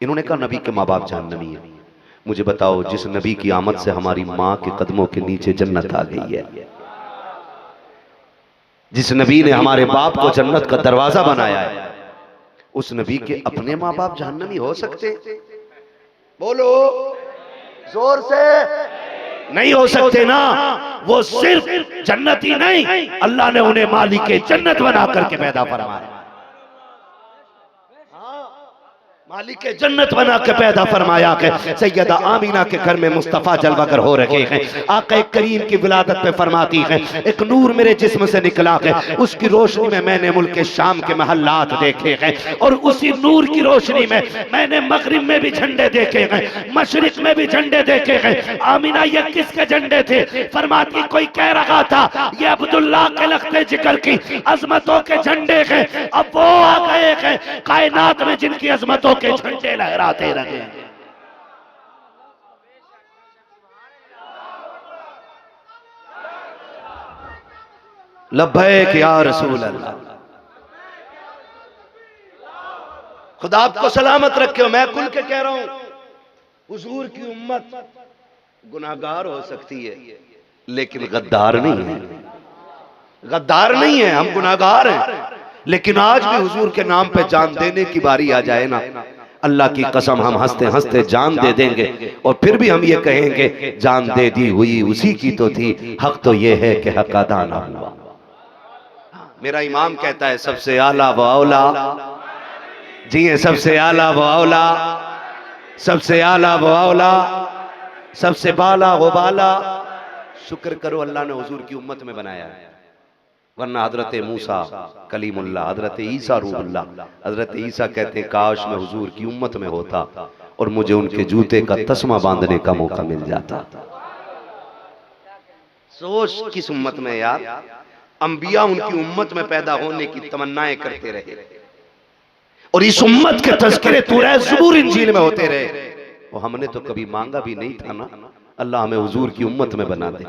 इन्होंने कहा नबी के माँ बाप जहन्नमी है। मुझे बताओ, जिस नबी की आमद से हमारी माँ के कदमों के नीचे जन्नत आ गई है, जिस नबी ने हमारे बाप को जन्नत का दरवाजा बनाया है, उस नबी के अपने माँ बाप जहन्नमी हो सकते? बोलो जोर से। नहीं हो सकते ना। वो सिर्फ जन्नती नहीं, अल्लाह ने उन्हें मालिक जन्नत बना करके पैदा फरमाया। मालिक जन्नत बना के पैदा फरमाया है। सैयदा आमीना के घर में मुस्तफ़ा जलवागर हो रहे हैं। आका करीम की विलादत पे फरमाती है, एक नूर मेरे जिस्म से निकला है, उसकी रोशनी में मैंने मुल्क शाम के महल्लात देखे हैं, और उसी नूर की रोशनी में मैंने मगरिब में भी झंडे देखे हैं, मशरिक में भी झंडे देखे हैं। आमीना ये किसके झंडे थे? फरमाती कोई कह रहा था ये अब्दुल्लाह के लख्ते जिक्र की अजमतों के झंडे हैं। अब वो आ गए हैं कायनात में जिनकी अजमतों के झंडे लहराते रहे। लब्बैक या रसूल अल्लाह। खुदा आपको सलामत रखे। मैं खुल के कह रहा हूं, हुजूर की उम्मत गुनाहगार हो सकती है लेकिन गद्दार नहीं है। गद्दार नहीं है, हम गुनाहगार हैं, लेकिन आज भी हुजूर के नाम पे जान देने की बारी आ जाए ना, अल्लाह की कसम हम हंसते हंसते जान दे देंगे। और फिर भी हम ये कहेंगे जान दे दी हुई उसी की तो थी, हक तो ये है कि हक अदा ना हुआ। मेरा इमाम कहता है सबसे आला व औला, जी सबसे आला व औला, सबसे आला व औला, सबसे बाला व बाला। शुक्र करो अल्लाह ने हुजूर की उम्मत में बनाया है, वरना हजरत मूसा कलीमुल्लाह, हजरत ईसा रूहुल्लाह, हजरत ईसा कहते हैं काश मैं हुजूर की उम्मत में होता और मुझे उनके जूते का तस्मा बांधने का मौका मिल जाता। सोच किस उम्मत में यार, अंबिया उनकी उम्मत में पैदा होने की तमन्नाएं करते रहे, और इस उम्मत के तज़किरे तौरात ज़बूर इंजील में होते रहे। और हमने तो कभी मांगा भी नहीं था ना अल्लाह हमें हुजूर की उम्मत में बना दे।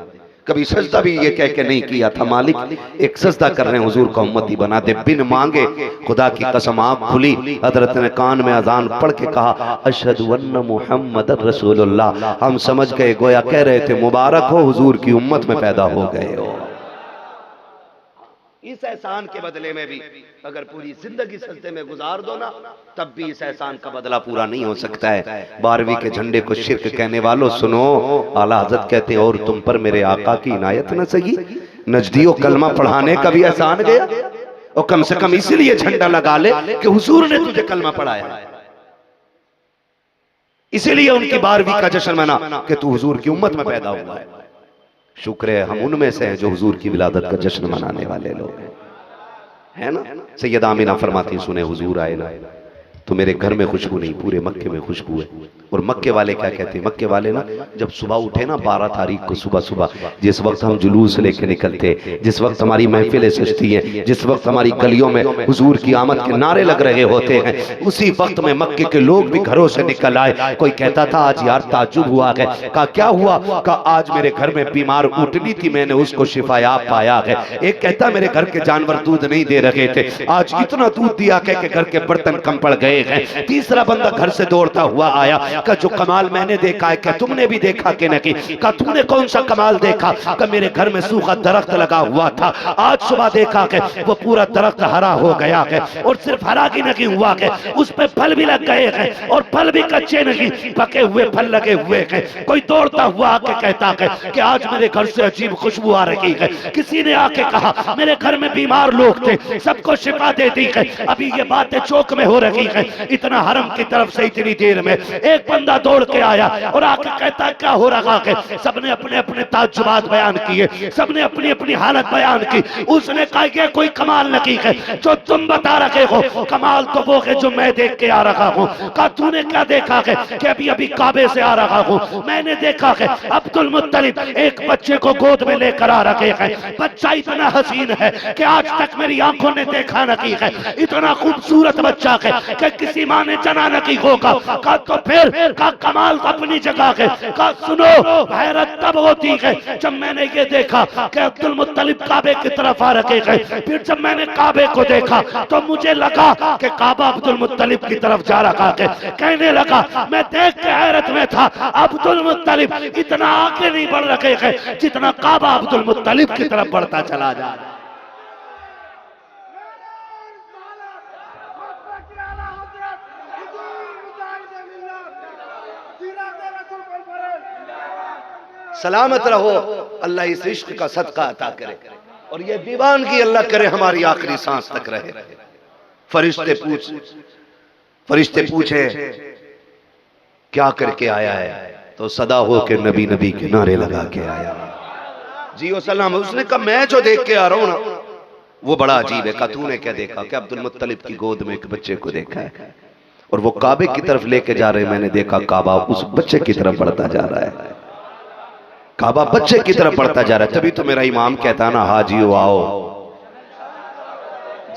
कभी सजदा भी ये कह के नहीं किया था मालिक एक सजदा कर रहे हैं हुजूर का उम्मती बना दे, बिन मांगे। खुदा की कसम आँख खुली, हजरत ने कान में अजान पढ़ के कहा अशहदु अन्न मुहम्मदर रसूलुल्लाह। हम समझ गए गोया कह रहे थे मुबारक हो हुजूर की उम्मत में पैदा हो गए हो। इस एहसान के बदले में भी अगर पूरी जिंदगी सजदे में गुजार दो ना, तब भी इस एहसान का बदला पूरा नहीं हो सकता है। 12वीं के झंडे को शिर्क कहने वालों सुनो, आला हज़रत कहते हैं और तुम पर मेरे आका की इनायत न सही, नजदियो कलमा पढ़ाने का भी एहसान गया, और कम से कम इसीलिए झंडा लगा ले कि हुजूर ने तुझे कलमा पढ़ाया, इसीलिए उनकी 12वीं का जश्न मना कि तू हुजूर की उम्मत में पैदा हुआ है। शुक्र है हम उनमें से हैं जो हुजूर की विलादत का जश्न मनाने वाले लोग हैं, है ना। सैयदा आमीना फरमाती सुने हुजूर आए ना तो मेरे घर में खुशबू नहीं, पूरे मक्के में खुशबू है। और मक्के वाले क्या कहते हैं, मक्के वाले ना जब सुबह उठे ना 12 तारीख को सुबह सुबह, जिस वक्त हम जुलूस लेके निकलते, जिस वक्त हमारी महफिलें सजती हैं, जिस वक्त हमारी गलियों में हुजूर की आमद के नारे लग रहे होते हैं, उसी वक्त में मक्के के लोग भी घरों से निकल आए। कोई कहता था आज यार ताज्जुब हुआ है, कहा क्या हुआ, कहा आज मेरे घर में बीमार उठनी थी, मैंने उसको शिफायाब पाया है। एक कहता मेरे घर के जानवर दूध नहीं दे रहे थे, आज इतना दूध दिया कि घर के बर्तन कम पड़ गए हैं। तीसरा बंदा घर से दौड़ता हुआ आया, का जो कमाल मैंने देखा है क्या तुमने भी देखा कि नहीं, का तुमने कौन सा कमाल देखा, का मेरे घर में सूखा दरख्त लगा हुआ था, आज सुबह देखा कि वो पूरा दरख्त हरा हो गया है, और सिर्फ हरा ही नहीं हुआ है, उस पे फल भी लग गए हैं, और फल भी कच्चे नहीं पके हुए फल लगे हुए हैं। कोई दौड़ता हुआ आके कहता है कि आज मेरे घर से अजीब खुशबू आ रही है। किसी ने आके कहा मेरे घर में बीमार लोग थे, सबको शिफा दे दी है। अभी ये बातें चौक में हो रही है, इतना हरम की तरफ से इतनी देर में एक बंदा दौड़ के आया और आके कहता है क्या हो रहा है। सबने अपने अपने ताज्जुबात बयान किए, सबने अपनी अपनी हालत बयान की। उसने कहा ये कोई कमाल नहीं है जो तुम बता रहे हो, कमाल तो वो है जो मैं देख के आ रहा हूँ। कहा तूने क्या देखा है कि अभी अभी काबे से आ रहा हूँ, मैंने देखा है अब्दुल मुत्तलिब एक बच्चे को गोद में लेकर आ रखे हैं। बच्चा इतना हसीन है कि आज तक मेरी आंखों ने देखा नहीं है, इतना खूबसूरत बच्चा है कि किसी माँ ने जना नहीं होगा। कहा तो फिर का कमाल अपनी जगह है। कहा सुनो, हैरत तब होती है जब मैंने ये देखा कि अब्दुल मुत्तलिब काबे की तरफ आ रखे हैं। फिर जब मैंने काबे को देखा तो मुझे लगा कि काबा अब्दुल मुत्तलिब की तरफ जा रहा है। कहने लगा मैं देख के हैरत में था, अब्दुल मुत्तलिब इतना आगे नहीं बढ़ रखे हैं जितना काबा अब्दुल मुत्तलिब की तरफ बढ़ता चला जा रहा है। सलामत रहो, अल्लाह इस इश्क का सदका अता करे और ये दीवानगी अल्लाह करे हमारी आखिरी सांस तक रहे। फरिश्ते पूछे क्या करके आया है, तो सदा हो के नबी नबी के नारे लगा के आया। जी सलाम। उसने कहा मैं जो देख के आ रहा हूं ना वो बड़ा अजीब है। कहा तूने क्या देखा? कि अब्दुल मुत्तलिब की गोद में एक बच्चे को देखा है और वो काबे की तरफ लेके जा रहे हैं। मैंने देखा काबा उस बच्चे की तरफ बढ़ता जा रहा है, काबा बच्चे की तरफ बढ़ता जा रहा है। तभी तो मेरा इमाम कहता ना हाजियो आओ,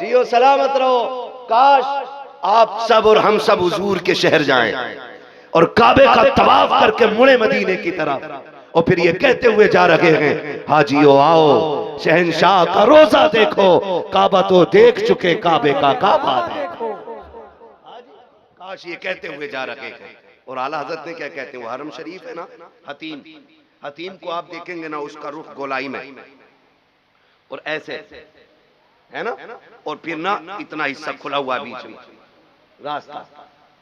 जियो सलामत रहो। काश आप सब और हम सब हुजूर के शहर जाएं और काबे का तवाफ करके मुड़े मदीने की तरफ और फिर ये कहते हुए जा रहे हैं हाजियो आओ, शहंशाह का रोजा देखो, काबा तो देख चुके, काबे का काबा देखो। काश ये कहते हुए जा रहे हैं। और आला हजरत ने क्या कहते हैं, वो हरम शरीफ है ना, हतीम, हतीम को आप देखेंगे ना उसका रुख गोलाई में और ऐसे है ना, और फिर ना इतना हिस्सा खुला हुआ बीच में रास्ता,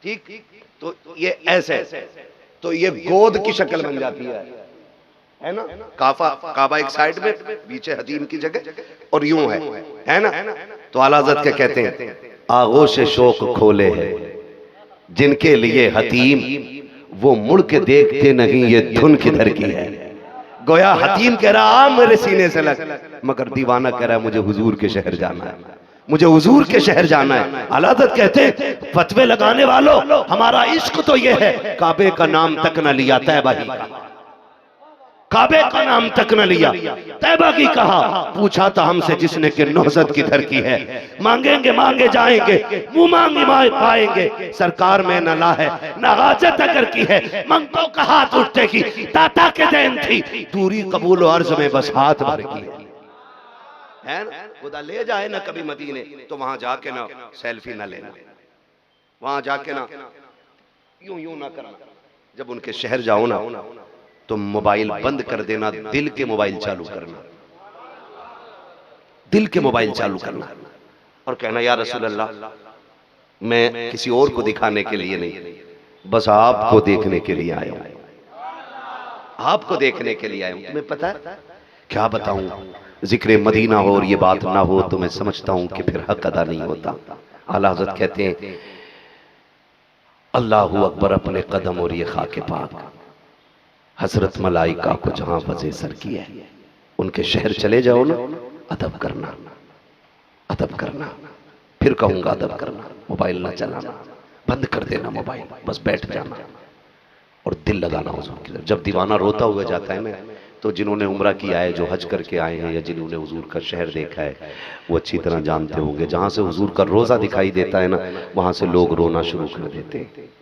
ठीक, तो ये ऐसे, तो ये गोद की शक्ल बन जाती है ना। काबा एक साइड में, पीछे हतीम की जगह और यूं है ना। तो आला हज़रत क्या कहते हैं, आगोश शौक खोले हैं जिनके लिए हतीम, वो मुड़ के देखते नहीं ये धुन किधर की है। गोया हतीम कह रहा मेरे सीने से लग, मगर दीवाना कह रहा है मुझे हुजूर के शहर जाना है, मुझे हुजूर के शहर जाना है। आला हज़रत कहते हैं फतवे लगाने वालों, हमारा इश्क तो ये है काबे का नाम तक न लिया, तैबा ही का, काबे का नाम तक न लिया, तैबा की कहा। पूछा था हमसे जिसने कि नौजत किधर की है, मांगेंगे मांगे जाएंगे, मुंह मांगे पाएंगे, सरकार में न ला है न हाजत अगर की है, मंगतों का हाथ उठते की दाता के देन थी, दूरी कबूल अर्ज में बस हाथ भर की है ना। खुदा ले जाए ना कभी मदीने तो वहां जाके ना सेल्फी ना लेना, वहां जाके ना यूं यूं ना करना। जब उनके शहर जाओ ना तो मोबाइल बंद कर देना, दिल के मोबाइल चालू करना, दिल के मोबाइल चालू करना और कहना या रसूल अल्लाह, मैं किसी और को दिखाने के लिए नहीं, बस आपको देखने के लिए आया हूं, आपको देखने के लिए आया हूं। तुम्हें पता है क्या बताऊं, जिक्र मदीना हो और ये बात ना हो तो मैं समझता हूं कि फिर हक अदा नहीं होता। आला हज़रत कहते हैं अल्लाहू अकबर अपने कदम और ये खाके पाक, हजरत मलाइका को जहां वज़े सर किया है, उनके शहर चले जाओ ना, अदब करना, अदब करना, फिर कहूंगा अदब करना, मोबाइल ना चलाना, बंद कर देना मोबाइल, बस बैठ जाना और दिल लगाना हुजूर की तरफ। जब दीवाना रोता हुआ जाता है ना, तो जिन्होंने उम्रा किया है, जो हज करके आए हैं या जिन्होंने हुजूर का शहर देखा है, वो अच्छी तरह जानते होंगे, जहां से हुजूर का रोजा दिखाई देता है ना, वहां से लोग रोना शुरू कर देते हैं,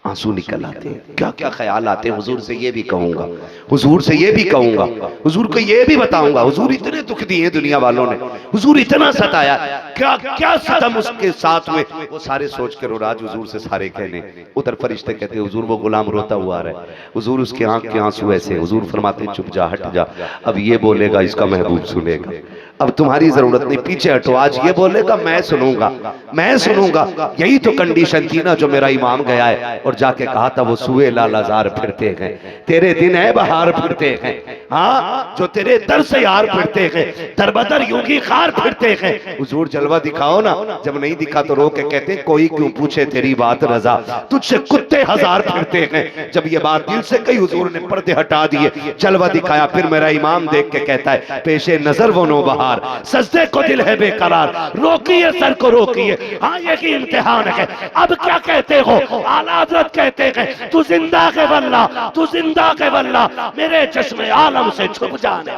आंसू निकल आते हैं। क्या क्या ख्याल आते हैं। हुजूर से ये भी कहूंगा, हुजूर से ये भी कहूंगा, हुजूर को ये भी बताऊंगा, हुजूर इतने दुख दिए दुनिया वालों ने, हुजूर इतना सताया, क्या क्या सतम उसके साथ में, वो सारे सोच कर और आज हुजूर से सारे कहने। उधर फरिश्ते कहते हैं हुजूर वो गुलाम रोता हुआ आ रहा है, हुजूर उसके आंख के आंसू ऐसे, हुजूर फरमाते चुप जा, हट जा, अब ये बोलेगा इसका महबूब सुनेगा, अब तुम्हारी जरूरत नहीं, पीछे हटो। आज ये बोलेगा मैं सुनूंगा, मैं सुनूंगा। यही तो कंडीशन थी ना जो मेरा इमाम गया है और जाके कहा था वो सुए लालाजार फिरते हैं, तेरे दिन है बहार फिरते हैं। हाँ, जो तेरे दर से यार फिरते हैं, दरबदर यूंगी खार फिरते हैं। हुजूर जलवा दिखाओ ना, जब नहीं दिखा तो रो के कहते हैं कोई क्यों पूछे तेरी बात रजा, तुझसे कुत्ते हजार फिरते हैं। जब ये बात दिल से कही हुजूर ने पर्दे हटा दिए, जलवा दिखाया। फिर मेरा इमाम देख के कहता है पेशे नजर वो नो बहार, सजदे को दिल है बेकरार, रोकिए सर को रोकिए। हाँ ये की इम्तिहान है। अब क्या कहते हो? आला हज़रत कहते हैं तू जिंदा के वल्ला, तू जिंदा के वल्ला, मेरे चश्मे आलम से छुप जाने।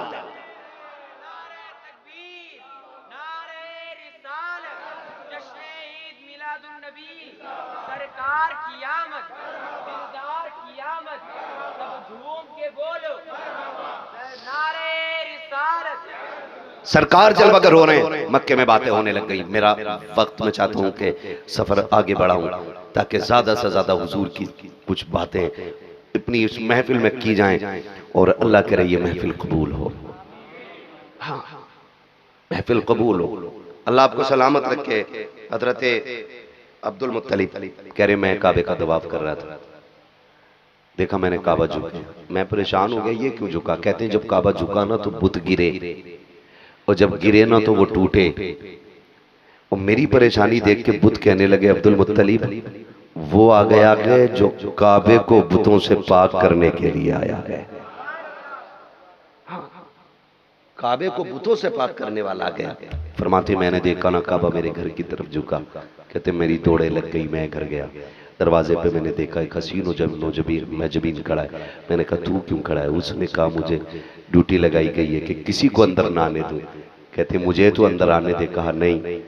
सरकार जलवागर हो रहे हैं, मक्के में बातें होने लग गई। मेरा वक्त मैं चाहता हूँ कि सफर आगे बढ़ाऊं ताकि ज्यादा से ज्यादा हुजूर की कुछ बातें अपनी इस महफिल में की जाएं और अल्लाह करे ये महफिल कबूल हो। हाँ, महफिल कबूल हो। अल्लाह आपको सलामत रखे। हजरत अब्दुल मुत्तलिब कह रहे मैं काबे का दवाब कर रहा था, देखा मैंने काबा झुका, मैं परेशान हो गया ये क्यों झुका। कहते हैं जब काबा झुका ना तो बुत गिरे, और जब गिरे ना तो वो टूटे। और मेरी परेशानी देख के बुत कहने लगे अब्दुल मुत्तलिब वो आ गया है जो काबे को बुतों से पाक करने के लिए आया है। काबे को बुतों से पाक करने वाला आ गया। फरमाते मैंने देखा ना काबा मेरे घर की तरफ झुका, कहते मेरी दौड़े लग गई, मैं घर गया। दरवाजे पे मैंने देखा एक हसीन नौजबीन खड़ा है। मैंने कहा तू क्यों खड़ा है? उसने कहा मुझे ड्यूटी लगाई गई है कि किसी को अंदर ना आने दो। कहते मुझे तो अंदर आने दे। कहा नहीं।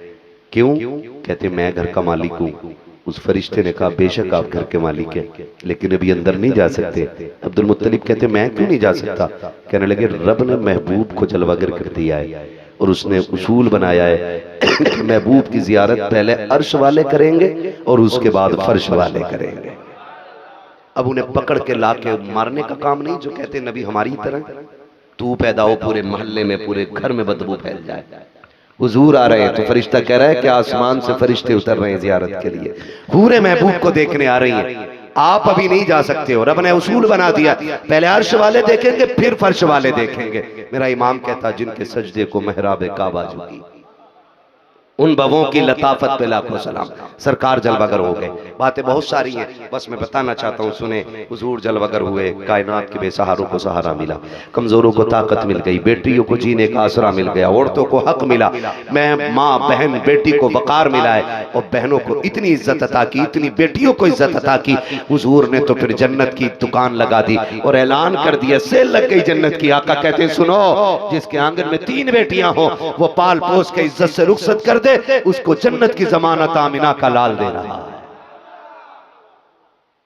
क्यों? कहते मैं घर का मालिक हूँ। उस फरिश्ते ने कहा बेशक आप घर के मालिक हैं लेकिन अभी अंदर नहीं जा सकते। अब्दुल मुत्तलिब कहते मैं क्यों नहीं जा सकता? कहने लगे रब ने महबूब को जलवागर कर दिया है और उसने उसूल बनाया है कि महबूब की जियारत पहले अर्श वाले करेंगे और उसके बाद फर्श वाले करेंगे। अब उन्हें पकड़ के ला के मारने का काम नहीं, जो कहते नबी हमारी तरह तू पैदा हो पूरे मोहल्ले में पूरे घर में बदबू फैल जाए। हुजूर आ रहे हैं तो फरिश्ता कह रहा है कि आसमान से फरिश्ते उतर रहे हैं जियारत के लिए, पूरे महबूब को देखने आ रही हैं। आप अभी नहीं जा सकते हो, रब ने उसूल बना दिया पहले अर्श वाले देखेंगे फिर फर्श वाले देखेंगे। मेरा इमाम कहता जिनके सजदे को महराब काबा झुकी उन बवों की लताफत पे लाखों सलाम। सरकार जलवागर हो गए। बातें बहुत सारी हैं, बस मैं बताना चाहता हूँ सुने। हुजूर जलवागर हुए, कायनात के बेसहारों को सहारा मिला, कमजोरों को ताकत मिल गई, बेटियों को जीने का आसरा मिल गया, औरतों को हक मिला। मैं माँ बहन बेटी को वकार मिला है और बहनों को इतनी इज्जत अता की, इतनी बेटियों को इज्जत अता की। हुजूर ने तो फिर जन्नत की दुकान लगा दी और ऐलान कर दिया सेल लग गई जन्नत की। आका कहते हैं सुनो जिसके आंगन में 3 बेटियां हो वो पाल पोस के इज्जत से रुखसत कर दे, उसको जन्नत की जमानत आमिना का लाल दे रहा है।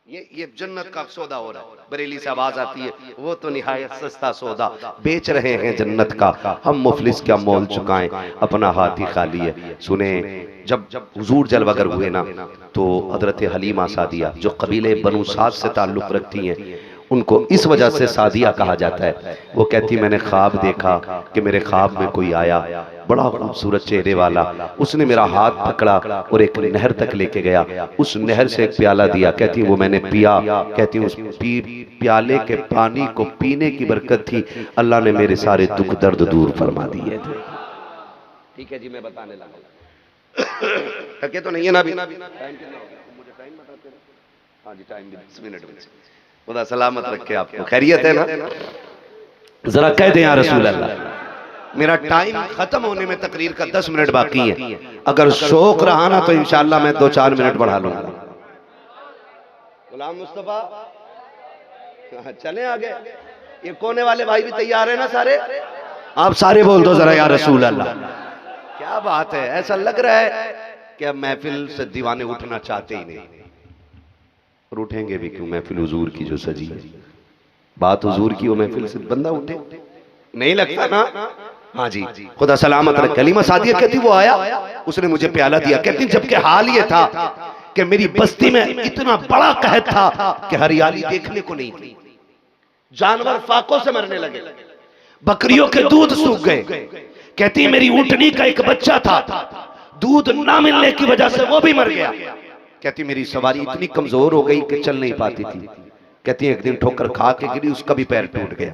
ये जन्नत का सौदा हो रहा है। बरेली से आवाज आती है वो तो निहायत सस्ता सौदा बेच रहे हैं जन्नत का, हम मुफलिस क्या मोल चुकाएं, अपना हाथ ही खाली है। सुने जब हुजूर जलवागर हुए ना तो हजरत हलीमा सादिया जो कबीले बनु साद से ताल्लुक रखती हैं उनको इस वजह से सादिया कहा जाता है। वो कहती मैंने ख्वाब देखा कि मेरे ख्वाब में कोई आया बड़ा खूबसूरत चेहरे वाला, उसने मेरा हाथ पकड़ा और एक नहर तक लेके गया, उस नहर से एक प्याला दिया। कहती वो मैंने पिया। कहती उस प्याले के पानी को पीने की बरकत थी अल्लाह ने मेरे सारे दुख दर्द दूर फरमा दिए थे। ठीक है जी मैं बताने लगा। थके तो नहीं है ना अभी? टाइम कितना हो गया मुझे टाइम बताते हैं? हाँ जी टाइम 10 मिनट में। खुदा सलामत रखे आपको। खैरियत है ना? जरा कह दे या रसूल अल्लाह। मेरा टाइम खत्म होने में तकरीर का 10 मिनट बाकी है, अगर शौक रहा ना तो इंशाल्लाह मैं 2-4 मिनट बढ़ा लूंगा। गुलाम मुस्तफा चले आगे। ये कोने वाले भाई भी तैयार है ना सारे? आप सारे बोल दो जरा या रसूल अल्लाह। क्या बात है, ऐसा लग रहा है कि अब महफिल से दीवाने उठना चाहते ही नहीं, और उठेंगे भी क्यों? महफिल हुजूर की जो सजी है, बात हुजूर की, वो महफिल से बंदा उठे नहीं लगता ना? हाँ जी खुदा सलामत रखे। कलीमा सादिया कहती वो आया उसने मुझे प्याला दिया। कहती जबकि हाल ये था कि मेरी बस्ती में इतना बड़ा कहत था कि हरियाली देखने को नहीं थी, जानवर फाकों से मरने लगे, बकरियों के दूध सूख गए, कहती मेरी ऊँटनी का एक बच्चा था, दूध ना मिलने की वजह से वो भी मर गया। कहती मेरी सवारी इतनी कमजोर हो गई कि चल नहीं पाती थी। कहती एक दिन ठोकर खा के गिरी, उसका भी पैर टूट गया।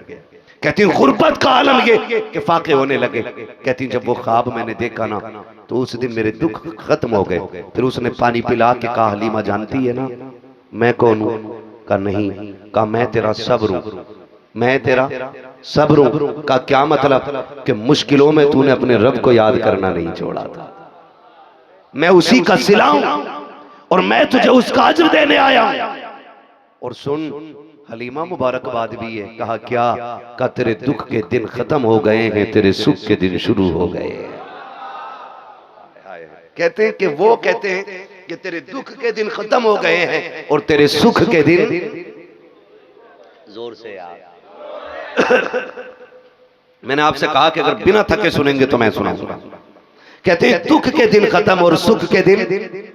कहती गुर्बत का आलम ये कि फाके होने लगे। कहती जब वो ख्वाब मैंने देखा ना तो उस दिन मेरे दुख खत्म हो गए। फिर उसने पानी पिला के कहा हलीमा जानती है ना मैं कौन हूं? कहा नहीं। कहा मैं तेरा सब्र हूं, मैं तेरा सब्र हूं। का क्या मतलब? कि मुश्किलों में तूने अपने रब को याद करना नहीं छोड़ा था, मैं उसी का सिला हूं और मैं तुझे उसका अज्र देने आया हूं। और सुन हलीमा मुबारकबाद भी है। कहा क्या? का तेरे दुख के दिन खत्म हो गए हैं, तेरे सुख के दिन शुरू हो गए हैं। कहते हैं कि वो कहते हैं कि तेरे दुख के दिन खत्म हो गए हैं और तेरे सुख के दिन, जोर से यार मैंने आपसे कहा कि अगर बिना थके सुनेंगे तो मैं सुनाऊंगा। कहते हैं दुख के दिन खत्म और सुख के दिन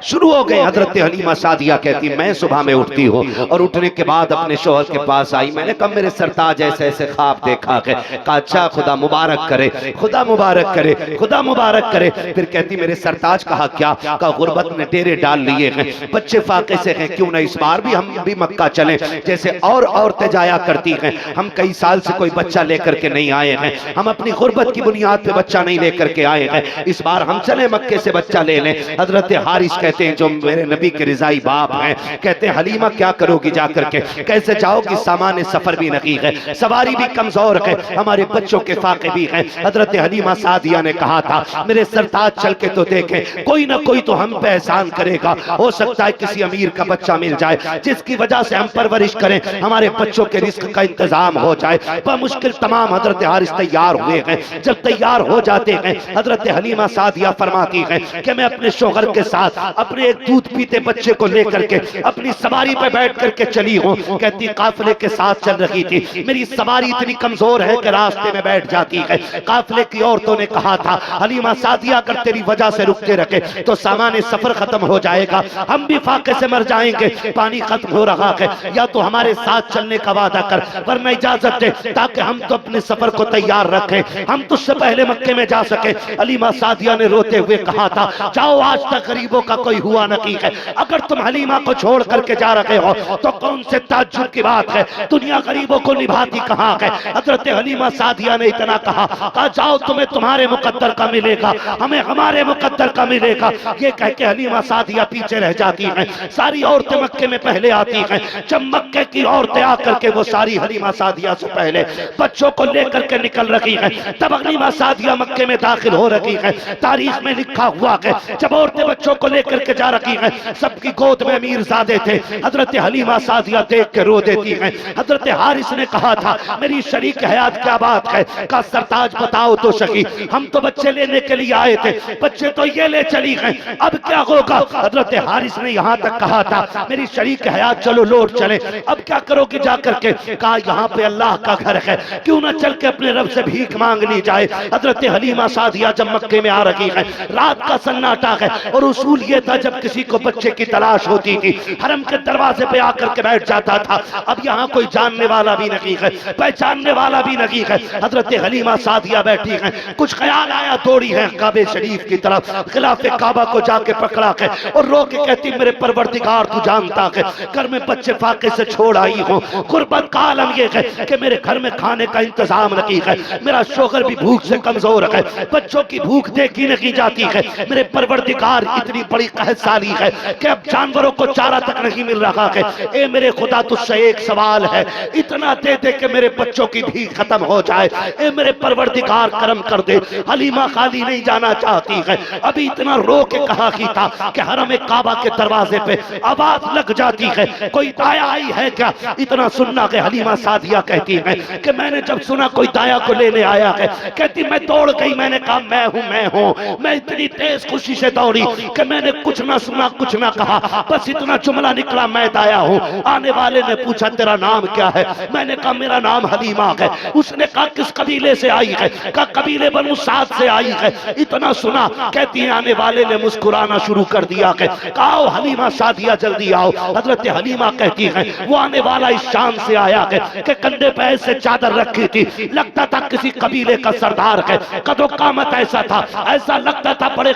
शुरू हो गए। हजरत हलीमा सादिया कहती मैं सुबह में उठती हूँ और उठने के बाद अपने शौहर के पास आई। मैंने कहा मेरे सरताज ऐसे ऐसे ख्वाब देखा है। कहा अच्छा खुदा मुबारक करे, खुदा मुबारक करे, खुदा मुबारक करे। फिर कहती मेरे सरताज कहा क्या? कहा गुर्बत ने डेरे डाल लिए हैं, बच्चे फाके से हैं, क्यों ना इस बार भी हम भी मक्का चलें जैसे और औरतें जाया करती हैं। हम कई साल से कोई बच्चा लेकर के नहीं आए हैं, हम अपनी गुर्बत की बुनियाद पे बच्चा नहीं लेकर के आए हैं, इस बार हम चले मक्के से बच्चा ले लें। हजरत हारिस कहते हैं जो मेरे नबी के रिजाई बाप हैं, कहते हैं हलीमा क्या करोगी जाकर के? कैसे जाओगी? सामान सफर भी नहीं है, सवारी भी कमजोर है, हमारे बच्चों के फाके भी हैं। हजरत हलीमा सादिया ने कहा था मेरे सरताज चल के तो देखें, कोई ना कोई तो हम पे एहसान करेगा। हो सकता है किसी अमीर का बच्चा मिल जाए जिसकी वजह से हम परवरिश करें, हमारे बच्चों के रिस्क का इंतजाम हो जाए। मुश्किल तमाम हजरत हारिस तैयार हुए हैं। जब तैयार हो जाते हैं हजरत हलीमा सादिया फरमाती हैं कि मैं अपने शौहर के साथ अपने एक दूध पीते बच्चे को लेकर के अपनी सवारी पे बैठ करके चली हूँ। कहती काफिले के साथ चल रही थी, मेरी सवारी इतनी कमजोर है कि रास्ते में बैठ जाती है। काफिले की औरतों ने कहा था हलीमा सादिया अगर तेरी वजह से रुकते रखे तो सामान सफर खत्म हो जाएगा, हम भी फाके से मर जाएंगे, पानी खत्म हो रहा है, या तो हमारे साथ चलने का वादा कर वरना इजाजत दे ताकि हम तो अपने सफर को तैयार रखें, हम तुझसे पहले मक्के में जा सके। हलीमा सादिया ने रोते हुए कहा था जाओ, आज तक गरीबों का कोई हुआ नहीं है, अगर तुम हलीमा को छोड़ करके जा रहे हो तो कौन से ताज्जुब की बात है, दुनिया गरीबों को निभाती कहाँ है। हजरत हलीमा सादिया ने इतना कहा जाओ तुम्हें तुम्हारे मुकद्दर का मिलेगा, हमें हमारे मुकद्दर का मिलेगा। ये कह के हलीमा सादिया पीछे रह जाती हैं। सारी औरतें मक्के में पहले आती हैं। जब मक्के की औरतें आकर के वो सारी हलीमा सादिया से पहले बच्चों को लेकर के निकल रही हैं, तब हलीमा सादिया मक्के में दाखिल हो रही है। तारीख में लिखा हुआ है जब औरतें बच्चों को लेकर के जा रही हैं, सबकी गोद में अमीरजादे थे। हजरत हलीमा सादिया देख के रो देती हैं। हजरत हारिस ने कहा था मेरी शरीक हयात क्या बात है? का सरताज बताओ तो सही, हम तो बच्चे लेने के लिए आए थे, बच्चे तो ये ले चली गए, अब क्या होगा? हजरत हारिस ने यहाँ तक कहा था मेरी शरीक हयात चलो लौट चले, अब क्या करोगे जाकर के? कहा यहाँ पे अल्लाह का घर है, क्यों ना चल के अपने रब से भीख मांग ली जाए। हजरत हलीमा सादिया जब मक्के में आ रही है, रात का सन्नाटा है और उसूल ये था जब किसी को बच्चे की तलाश होती थी हरम के दरवाजे पे आकर के बैठ जाता था। अब यहाँ कोई जानने वाला भी नहीं है, पहचानने वाला भी नहीं है। हजरत हलीमा सादिया बैठी है, कुछ ख्याल आया दौड़ी है काबे शरीफ की तरफ, खिलाफे काबा को जाके पकड़ा है और रो के कहती मेरे परवरदिगार तू जानता है घर में बच्चे फाके से छोड़ आई हूँ, गुर्बत का आलम ये है कि मेरे घर में खाने का इंतजाम नहीं है, मेरा शोहर भी भूख से कमजोर है, बच्चों की भूख देखी नहीं जाती है, मेरे परवरदिगार इतनी बड़ी कहसाली है कि अब जानवरों को चारा तक नहीं मिल रहा है। ए मेरे खुदा तुझसे एक सवाल है, इतना दे दे कि मेरे बच्चों की भीख खत्म हो जाए। ए मेरे परवरदिगार करम कर दे। हलीमा खाली नहीं जाना चाहती है, अभी इतना रो के कहा ही था कि हरम काबा के दरवाजे पे आवाज लग जाती है कोई दाया आई है क्या? इतना सुनना कि हलीमा सादिया कहती है कि मैंने जब सुना कोई दाया को लेने आया है, कहती मैं दौड़ गई, मैंने कहा मैं हूं, मैं इतनी तेज खुशी से दौड़ी कि मैंने कुछ ना सुना कुछ ना कहा, बस इतना जुमला निकला, मैं दाया हूँ। आने वाले ने पूछा तेरा नाम क्या है? मैंने कहा मेरा नाम हलीमा है। उसने कहा किस कबीले से आई है? कहा कबीले बनु साद से आई है। इतना सुना, कहती है आने वाले ने मुस्कुराना शुरू कर दिया है। कहा हलीमा सादिया जल्दी आओ। हजरत हलीमा कहती है वो आने वाला इस शान से आया है कि कंधे पे ऐसे चादर रखी थी, लगता था किसी कबीले का सरदार है। कदो कामत ऐसा था, ऐसा लगता था बड़े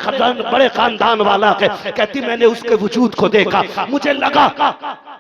खानदान वाला है। कहती मैंने उसके वजूद को देखा, मुझे लगा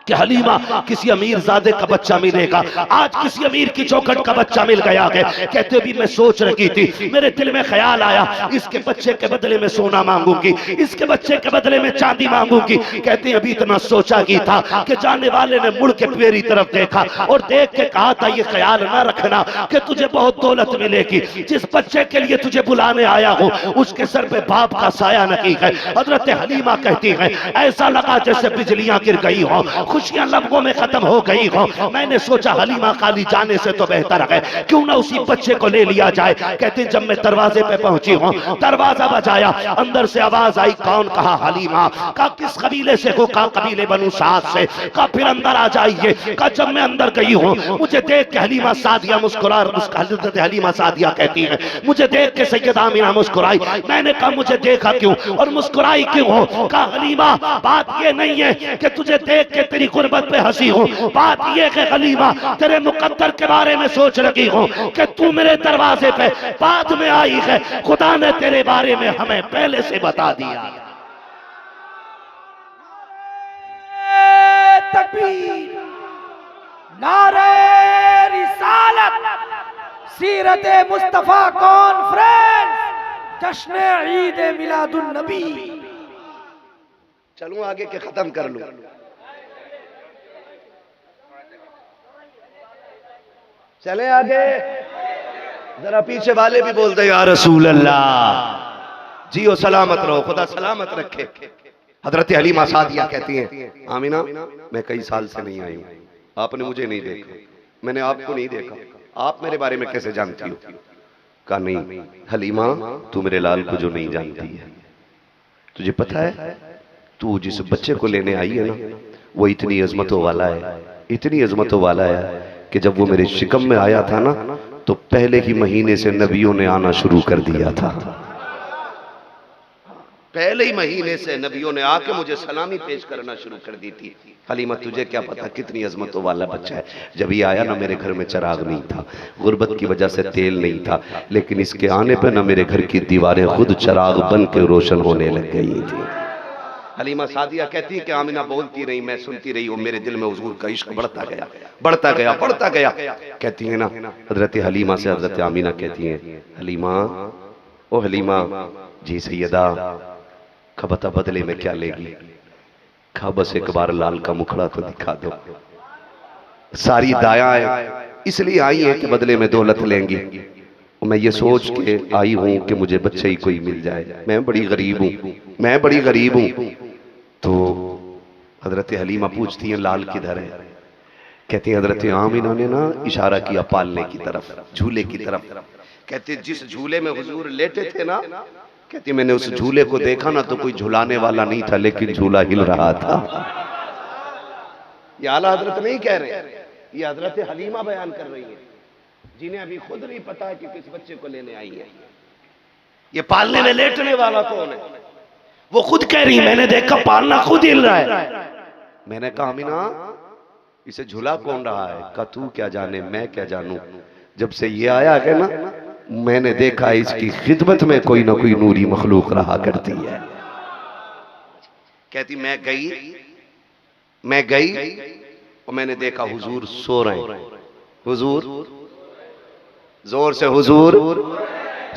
कि हलीमा किसी अमीर ज़ादे का बच्चा मिलेगा। आज किसी अमीर की चौखट का बच्चा मिल गया है। कहते भी मैं सोच रही थी, मेरे दिल में ख्याल आया इसके बच्चे के बदले में सोना मांगूंगी, इसके बच्चे के बदले में चांदी मांगूंगी। कहते अभी इतना सोचा ही था कि जाने वाले ने मुड़ के मेरी तरफ देखा और देख के कहा था ये ख्याल ना रखना कि तुझे बहुत दौलत मिलेगी, जिस बच्चे के लिए तुझे बुलाने आया हूँ उसके सर पे बाप का साया नहीं है। हजरत हलीमा कहती है ऐसा लगा जैसे बिजलियां गिर गई हो, खुशियां लम्हों में खत्म हो गई हो। मैंने सोचा हलीमा खाली जाने से तो बेहतर है क्यों ना उसी बच्चे को ले लिया जाए। कहते जब मैं दरवाजे पे पहुंची हूँ, दरवाजा बजाया, अंदर से आवाज आई कौन? कहा हलीमा। कहा किस कबीले से हो? कहा कबीले बनु साद से। कहा फिर अंदर आ जाइए। कहा जब मैं अंदर गई हूँ मुझे देख के हलीमा सादिया हजरत हलीमा सादिया कहती है मुझे देख के सैयदा आमिना मुस्कुराई। मैंने कहा मुझे देखा क्यों और मुस्कुराई क्यों हो? कहा हलीमा बात ये नहीं है कि तुझे देख के तेरी गुर्बत पे हंसी हूँ, बात ये है हलीमा तेरे मुकद्दर के बारे में सोच रही हूँ कि तू मेरे दरवाजे पे बाद में आई है, खुदा ने तेरे बारे में हमें पहले से बता दिया। तकबीर, नारे रिसालत, सीरते मुस्तफा कॉन्फ्रेंस, जश्न ईद मिलादुन नबी। चलूं आगे के खत्म कर लूं? चले आगे? जरा पीछे वाले भी बोल दे या रसूल अल्लाह। जियो सलामत रहो, खुदा सलामत रखे। हजरत हलीमा सादिया कहती हैं आमीना मैं कई साल से नहीं आई हूं, आपने मुझे नहीं देखा, मैंने आपको नहीं देखा, आप मेरे बारे में कैसे जानती हो? कहा नहीं हलीमा तू मेरे लाल को जो नहीं जानती है, तुझे पता है तू जिस बच्चे को लेने आई है ना वो इतनी अजमतों वाला है, इतनी अजमतों वाला है कि जब वो मेरे शिकम में आया था ना तो पहले ही महीने से नबियों ने आना शुरू कर दिया था। पहले ही महीने से नबियों ने आके मुझे सलामी पेश करना शुरू कर दी थी। हलीमा तुझे क्या पता कितनी अजमतों वाला बच्चा है। जब ये आया ना मेरे घर में चिराग नहीं था, गुर्बत की वजह से तेल नहीं था, लेकिन इसके आने पर ना मेरे घर की दीवारें खुद चिराग बन के रोशन होने लग गई थी। हलीमा सादिया कहती है कि आमिना बोलती रही, मैं सुनती रही और मेरे दिल में हुजूर का इश्क बढ़ता गया बढ़ता गया बढ़ता गया। कहती है ना हजरत हलीमा से हजरत आमिना कहती है हलीमा ओ हलीमा जी सैयदा खबता बदले में क्या लेगी? खा बस एक बार लाल का मुखड़ा तो दिखा दो। सारी दायां इसलिए आई है कि बदले में दौलत लेंगी। मैं ये सोच के आई हूं कि मुझे बच्चे ही कोई मिल जाए, मैं बड़ी गरीब हूं, मैं बड़ी गरीब हूं। तो हजरत हलीमा पूछती है लाल किधर है? कहती है हजरत आमिना ने ना इशारा किया पालने की तरफ, झूले की तरफ। कहते जिस झूले में हुजूर लेटे थे ना, कहती मैंने उस झूले को देखा ना तो कोई झुलाने वाला नहीं था लेकिन झूला हिल रहा था। ये आला हजरत नहीं कह रहे, ये हजरत हलीमा बयान कर रही है जिन्हें अभी खुद नहीं पता है कि किस बच्चे को लेने आई है। ये पालने में लेटने वाला कौन है? वो खुद कह रही मैंने देखा पालना खुद हिल रहा है। मैंने कहा अमीना इसे झूला कौन रहा है? का तू क्या जाने मैं क्या जानूं, जब से ये आया है ना मैंने देखा इसकी खिदमत में कोई ना कोई नूरी मखलूक रहा करती है। कहती मैं गई और मैंने देखा हुजूर सो रहे हैं, हुजूर जोर से हुजूर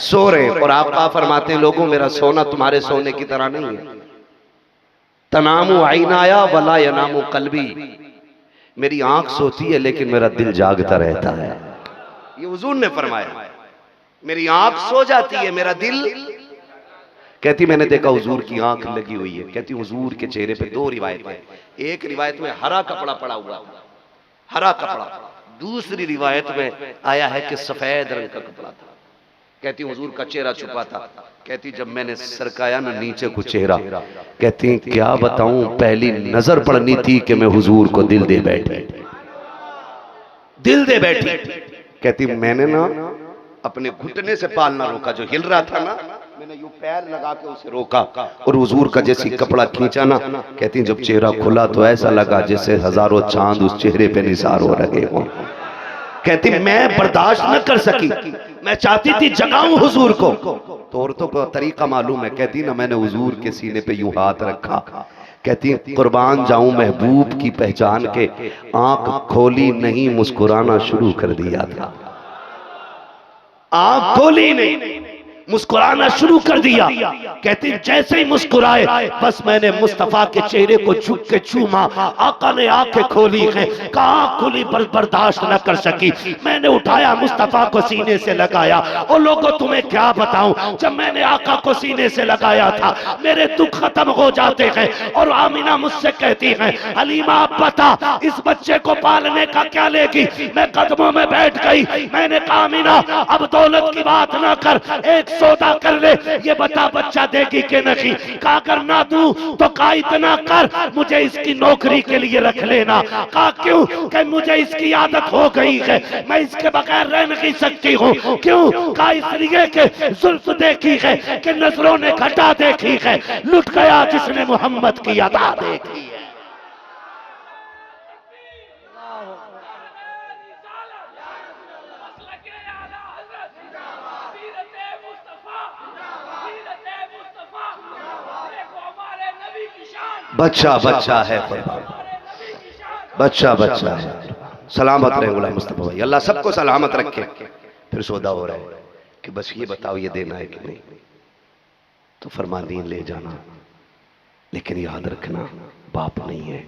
सो रहे हैं। और आप फरमाते हैं लोगों मेरा सोना तुम्हारे सोने की तरह नहीं है। तनामु आइनाया वला यनामु कल्बी, मेरी आंख सोती है लेकिन मेरा दिल जागता रहता है। ये हुजूर ने फरमाया मेरी आंख सो जाती है मेरा दिल। कहती मैंने देखा हुजूर की आंख लगी हुई है। कहती हुजूर के चेहरे पे दो रिवायतें, एक रिवायत में हरा कपड़ा पड़ा हुआ था, हरा कपड़ा, दूसरी रिवायत में आया है कि सफेद रंग का कपड़ा था। कहती हुजूर का चेहरा छुपा था। कहती जब मैंने सरकाया ना नीचे को चेहरा, कहती क्या बताऊं, पहली नजर पड़नी थी कि मैं हुजूर को दिल दे बैठी, दिल दे बैठी। कहती मैंने ना अपने घुटने से पालना रोका, जो हिल रहा था ना, मैंने यूं पैर लगा के उसे रोका और हुजूर का जैसे कपड़ा खींचा ना, कहती जब चेहरा खुला तो ऐसा लगा जैसे हजारों चांद उस चेहरे पे निसार हो रहे हों। कहती मैं बर्दाश्त न कर सकी, मैं चाहती थी जगाऊं हुजूर को। तो औरतों को तरीका मालूम है। कहती ना मैंने हुजूर के सीने पे यूं हाथ रखा, कहती कुर्बान जाऊं महबूब की पहचान के, आंख खोली नहीं मुस्कुराना शुरू कर दिया था। आंख खोली नहीं मुस्कुराना शुरू कर दिया। कहती जैसे ही मुस्कुराए बस मैंने मुस्तफा के चेहरे को झुक के चूमा, आका ने आंखें खोली हैं, कहाँ खुली बर्दाश्त न कर सकी, मैंने उठाया मुस्तफा को सीने से लगाया। और लोगों तुम्हें क्या बताऊं, जब मैंने आका को सीने से लगाया था मेरे दुख खत्म हो जाते हैं। और आमीना मुझसे कहती है हलीमा आप बता इस बच्चे को पालने का क्या लेगी। मैं कदमों में बैठ गई, मैंने कहा आमीना अब दौलत की बात ना कर, एक सौदा कर ले, ये बता बच्चा देगी कि नहीं। कहा अगर ना दूं तो का इतना कर, मुझे इसकी नौकरी के लिए रख लेना। कहा क्यों, कि मुझे इसकी आदत हो गई है, मैं इसके बगैर रह नहीं सकती हूँ। क्यों, कहा इसलिए कि जुल्फ देखी है कि नजरों ने घटा देखी है, लुट गया जिसने मोहम्मद की अदा देखी है। बच्चा बच्चा है, बच्चा बच्चा है। सलामत रहे गुलाम मुस्तफा भाई, अल्लाह सबको सलामत रखे। फिर सौदा हो रहा है कि बस ये बताओ ये देना है कि नहीं। तो फरमादीन ले जाना, लेकिन याद रखना बाप नहीं है,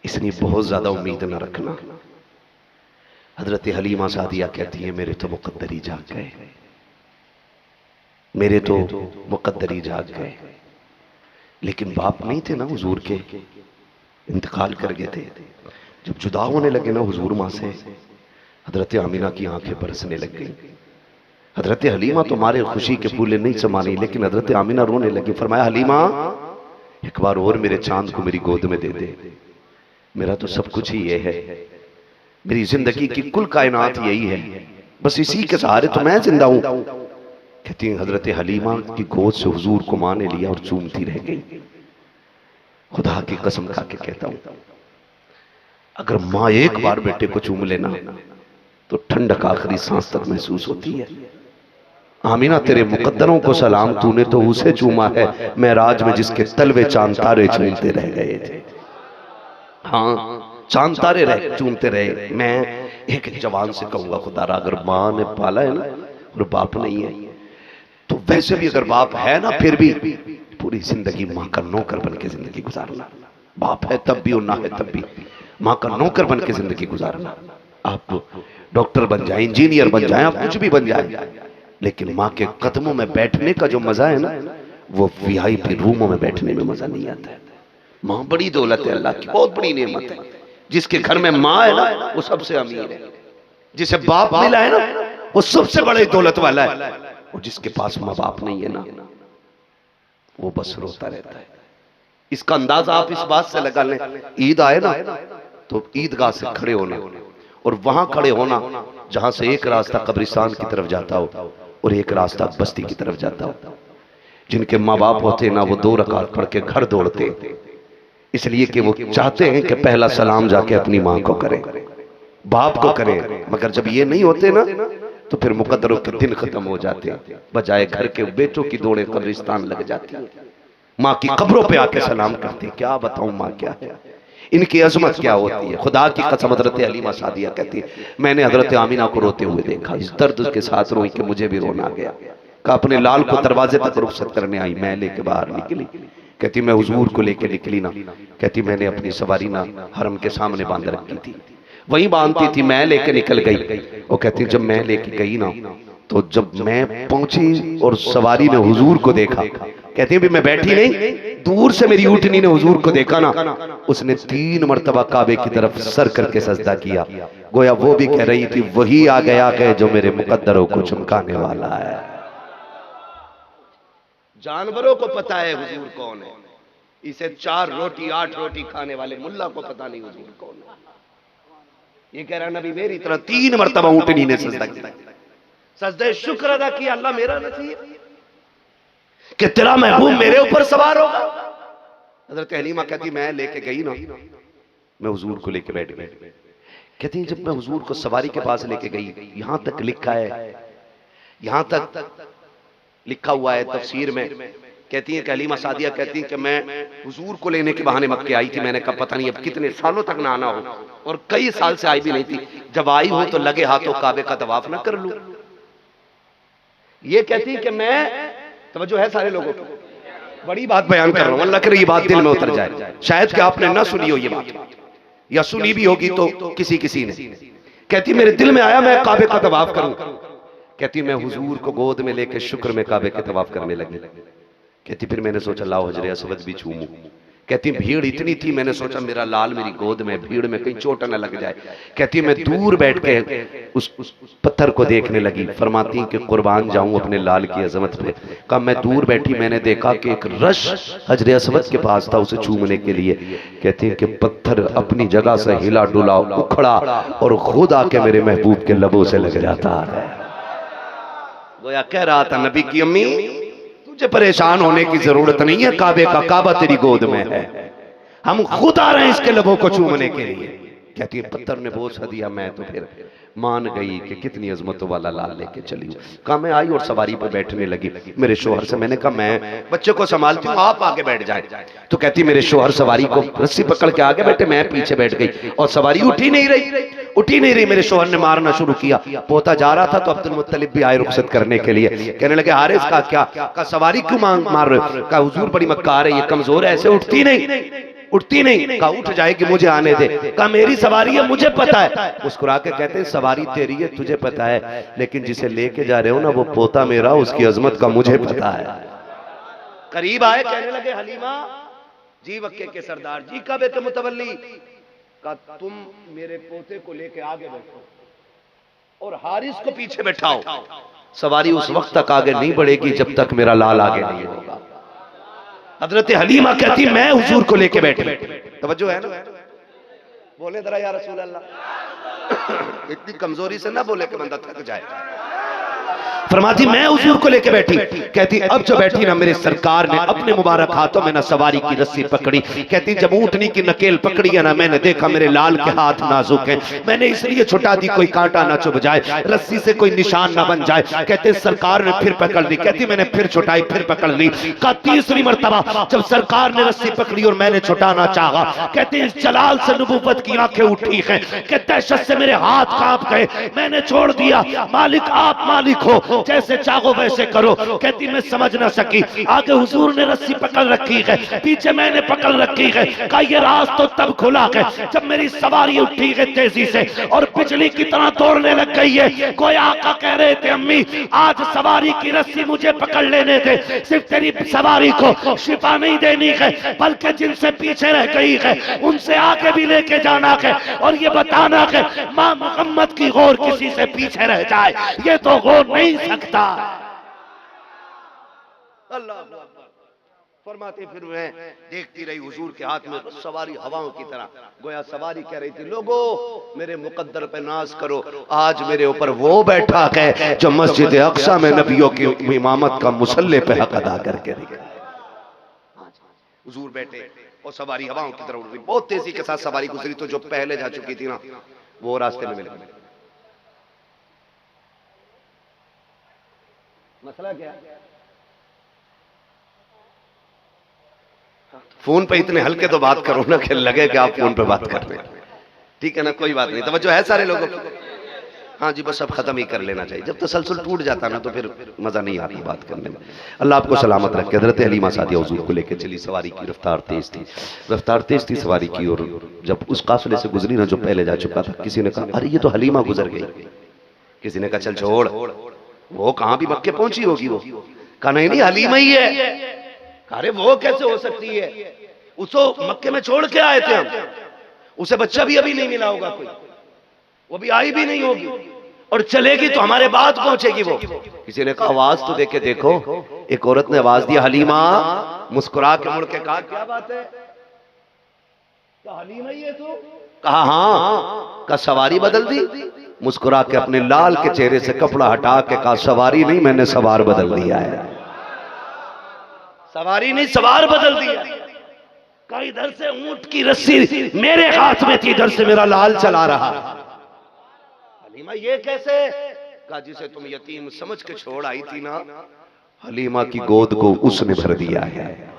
इसलिए बहुत ज्यादा उम्मीद ना रखना। हजरत हलीमा सादिया कहती है मेरे तो मुकद्दर ही जाग गए, मेरे तो मुकद्दर ही जाग गए। लेकिन बाप नहीं थे ना हुजूर के, इंतकाल कर गए थे। जब जुदा होने लगे ना हुजूर माँ से, हजरत आमीना की आंखें बरसने लग गई। हजरत हलीमा तो मारे खुशी के फूले नहीं समानी, लेकिन हजरत आमीना रोने लगी। फरमाया हलीमा एक बार और मेरे चांद को मेरी गोद में दे दे, मेरा तो सब कुछ ही ये है, मेरी जिंदगी की कुल कायनात यही है, बस इसी के सहारे तो मैं जिंदा हूं। कहती हैं हजरत हलीमा की गोद से हुजूर को मां ने लिया और चूमती रह गई। खुदा की कसम खा के कहता हूं अगर मां एक बार बेटे को चूम लेना तो ठंडक आखिरी सांस तक महसूस होती है। आमीना तेरे मुकद्दरों को सलाम, तूने तो उसे चूमा है मेराज में जिसके तलवे चांद तारे चूमते रह गए थे। हाँ चांद तारे रह चूमते रहे। मैं एक जवान से कहूंगा खुदा अगर मां ने पाला है ना और बाप नहीं है, तो वैसे भी अगर बाप है ना फिर भी पूरी जिंदगी मां का नौकर बन के जिंदगी गुजारना। बाप है तब भी और ना है तब भी मां का नौकर बन के जिंदगी गुजारना। आप डॉक्टर बन जाए, इंजीनियर बन जाए, आप कुछ भी बन जाए, लेकिन मां के कदमों में बैठने का जो मजा है ना वो वीआईपी रूमों में बैठने में मजा नहीं आता है। मां बड़ी दौलत है, अल्लाह की बहुत बड़ी नेमत है। जिसके घर में मां है ना वो सबसे अमीर है, जिसे बाप मिला है ना वो सबसे बड़ी दौलत वाला है, और जिसके पास माँ बाप नहीं है ना वो बस रोता रहता है। इसका अंदाजा आप इस बात से लगा लें, ईद आए ना तो ईदगाह से खड़े होना और वहां खड़े होना जहां से एक रास्ता कब्रिस्तान की तरफ जाता हो और एक रास्ता बस्ती की तरफ जाता हो। जिनके माँ बाप होते ना वो 2 रकात पढ़ के घर दौड़ते, इसलिए कि वो चाहते हैं कि पहला सलाम जाके अपनी माँ को करें, बाप को करें। मगर जब ये नहीं होते ना तो फिर मुकद्दरों के दिन खत्म हो जाते हैं, बजाय घर के बेटों की दौड़े कब्रिस्तान लग जाती है। माँ की कब्रों पे आके सलाम करते। क्या बताऊं माँ क्या है, इनकी अजमत क्या होती है। खुदा की कसम हजरत हलीमा सादिया कहती है मैंने हजरत आमीना को रोते हुए देखा, इस दर्द के साथ रोई कि मुझे भी रोना आ गया। कहा अपने लाल को दरवाजे तक रुखसत करने आई, मैं लेके बाहर निकली। कहती मैं हुजूर को लेके निकली ना, कहती मैंने अपनी सवारी ना हरम के सामने बांध रखी थी, वही बांधती थी, मैं लेके निकल गई। वो कहती जब मैं लेके गई ना तो जब मैं पहुंची और सवारी ने हुजूर को देखा, कहती है भी मैं बैठी नहीं, दूर से मेरी ऊँटनी ने हुजूर को देखा ना, उसने 3 मरतबा काबे की तरफ सर करके सजदा किया। गोया वो भी कह रही थी वही आ गया है जो मेरे मुकद्दरों को चमकाने वाला है। जानवरों को पता है हुजूर कौन है, इसे 4 रोटी 8 रोटी खाने वाले मुल्ला को पता नहीं हुजूर कौन है। ये कह रहा नबी मेरी तरह 3 मरतबा ऊँटनी ने सजदा किया, सजदे शुक्र अदा किया, अल्लाह मेरा नसीब कि तेरा महबूब मेरे ऊपर सवार होगा। हजरत हलीमा कहती मैं लेके गई ना, मैं हुजूर को लेके बैठ गई। कहती जब मैं हुजूर को सवारी के पास लेके गई, यहां तक लिखा है, यहां तक लिखा हुआ है तफसीर में, कहती है कि हलीमा सादिया कहती है कि मैं हुजूर को लेने के बहाने मक्के आई थी। मैंने कहा पता नहीं अब कितने सालों तक ना आना हो, और कई साल से आई भी नहीं थी। जब आई हो तो लगे हाथों काबे का तवाफ ना कर लूं। ये कहती है कि मैं, तवज्जो है सारे लोगों को, बड़ी बात बयान कर रहा हूं, अल्लाह करे ये बात दिल में उतर जाए। शायद कि आपने ना सुनी हो ये बात, या सुनी भी होगी तो किसी ने। कहती मेरे दिल में आया मैं काबे का तवाफ करूं। कहती मैं हुजूर को गोद में लेकर शुक्र में काबे के तवाफ करने लगी। कहती फिर मैंने सोचा लाओ हजरे असवद भी चूमूं। कहती भीड़ इतनी थी, मैंने सोचा मेरा लाल मेरी गोद में, भीड़ में कहीं चोट न लग जाए। कहती मैं दूर बैठ के उस पत्थर को देखने लगी। फरमाती कि कुर्बान जाऊं अपने लाल की अजमत पे। कहा मैं दूर बैठी, मैंने देखा कि एक रश हजरे असवद के पास था उसे चूमने के लिए। कहती कि पत्थर अपनी जगह से हिला डुला उखड़ा और खुद आके मेरे महबूब के लबों से लग जाता है। गोया कह रहा था नबी की अम्मी तुझे परेशान होने की जरूरत नहीं है, काबे का काबा तेरी गोद में है, हम खुद आ रहे हैं इसके लबों को चूमने के लिए। कहती है पत्थर ने बोझ दिया, मैं तो फिर मान गई कि कितनी अजमतों वाला लाल लेके चली। कहा मैं आई और सवारी पर बैठने लगी। मेरे शोहर से मैंने कहा मैं बच्चे को संभालती हूँ, आप आगे बैठ जाए। तो कहती मेरे शोहर सवारी को रस्सी पकड़ के आगे बैठे, मैं पीछे बैठ गई और सवारी उठी नहीं रही। मेरे शोहर ने मारना शुरू किया। पोता जा रहा था तो अब्दुल मुत्तलिब भी आए रुखसत करने के लिए। कहने लगे हारिस का क्या, का सवारी क्यों मार रहे हो? का हुजूर बड़ी मक्कार है, ये कमजोर है, ऐसे उठती नहीं। का उठ जाएगी, मुझे आने दे। का मेरी सवारी है, मुझे पता है। मुस्कुरा के कहते हैं सवारी तेरी है, तुझे पता है, लेकिन जिसे लेके जा रहे हो ना वो पोता मेरा, उसकी अजमत का मुझे पता है। करीब आए, कहने लगे हलीमा जी वक्के के सरदार जी का बेटे मुतवल्ली का तुम मेरे पोते को लेके आगे बैठो और हारिस को पीछे बैठाओ। सवारी उस वक्त तक आगे नहीं बढ़ेगी जब तक मेरा लाल आगे नहीं होगा। हजरत हलीमा कहती मैं हुजूर को लेके बैठी। तवज्जो है ना, बोले जरा या रसूल अल्लाह। इतनी कमजोरी से ना बोले कि बंदा थक जाए। फरमाती मैं हुजूर को लेके बैठी। कहती अब जो बैठी ना मेरे सरकार ने अपने मुबारक हाथों में ना सवारी की रस्सी पकड़ी। कहती जब ऊंटनी की नकेल पकड़ी है ना, मैंने देखा मेरे लाल के हाथ नाजुक हैं, मैंने इसलिए छुटा दी कोई कांटा ना चुभ जाए, रस्सी से कोई निशान ना बन जाए। कहते सरकार ने फिर पकड़ ली। कहती मैंने फिर छुटाई, फिर पकड़ ली। का तीसरी मर्तबा जब सरकार ने रस्सी पकड़ी और मैंने छुटाना चाहा, कहते इस जलाल से नबूवत की आंखें उठी हैं कि दहशत से मेरे हाथ कांप गए। मैंने छोड़ दिया, मालिक आप मालिक हो, जैसे चाहो वैसे करो। कहती मैं समझ ना सकी, आगे हुजूर ने रस्सी पकड़ रखी है, पीछे मैंने पकड़ रखी है। का ये राज तो तब खुला है जब मेरी सवारी उठी है तेजी से और बिजली की तरह दौड़ने लग गई है। कोई आका कह रहे थे अम्मी आज सवारी की रस्सी मुझे पकड़ लेने दे, सिर्फ तेरी सवारी को शिफा नहीं देनी है बल्कि जिनसे पीछे रह गई है उनसे आगे भी लेके जाना है और ये बताना है मां मोहम्मद की गौर किसी से पीछे रह जाए ये तो गौर नहीं सकता। अल्लाह फरमाते फिर मैं देखती रही हुजूर के हाथ में सवारी हवाओं की तरह। गोया सवारी कह रही थी लोगों मेरे मुकद्दर पे नाज करो, आज मेरे ऊपर वो बैठा है जो मस्जिद अक्सा में नबियों की इमामत का मुसल्ले पे हक अदा करके हुजूर बैठे और सवारी हवाओं की तरह उड़ रही। बहुत तेजी के साथ सवारी गुजरी तो जो पहले जा चुकी थी ना वो रास्ते में मिल गई। मसला क्या? फोन पे इतने हल्के तो बात करो ना कि लगे कि आप फोन पे बात कर रहे हैं, ठीक है ना, कोई बात नहीं। तवज्जो है सारे लोगों की? हाँ जी बस अब खत्म ही कर लेना चाहिए। जब तसलसल टूट जाता ना तो फिर मजा नहीं आता बात करने में। अल्लाह आपको सलामत रखे। हज़रत हलीमा सादिया हुजूर को लेकर चली, सवारी की रफ्तार तेज थी सवारी की। और जब उस काफिले से गुजरी ना जो पहले जा चुका था, किसी ने कहा अरे ये तो हलीमा गुजर गई। किसी ने कहा चल छोड़, वो कहां भी मक्के पहुंची होगी, वो कहा नहीं हलीमा ही है। अरे वो कैसे हो सकती है, उसको मक्के में छोड़ के आए थे हम, उसे बच्चा भी अभी नहीं मिला होगा कोई, वो भी आई भी नहीं होगी, और चलेगी तो हमारे बाद पहुंचेगी वो। किसी ने कहा आवाज तो देके देखो, एक औरत ने आवाज दी, हलीमा, मुस्कुरा के मुड़ के कहा क्या बात है, क्या हलीमा ही है तू? कहा हाँ। का सवारी बदल दी? मुस्कुरा के अपने लाल के चेहरे से कपड़ा हटा के कहा सवारी नहीं, मैंने सवार बदल दिया है। सवारी नहीं, सवार बदल दिया। कहा इधर से ऊंट की रस्सी मेरे हाथ में थी, इधर से मेरा लाल चला रहा। हलीमा ये कैसे? कहा जिसे तुम यतीम समझ के छोड़ आई थी ना, हलीमा की गोद को उसने भर दिया है।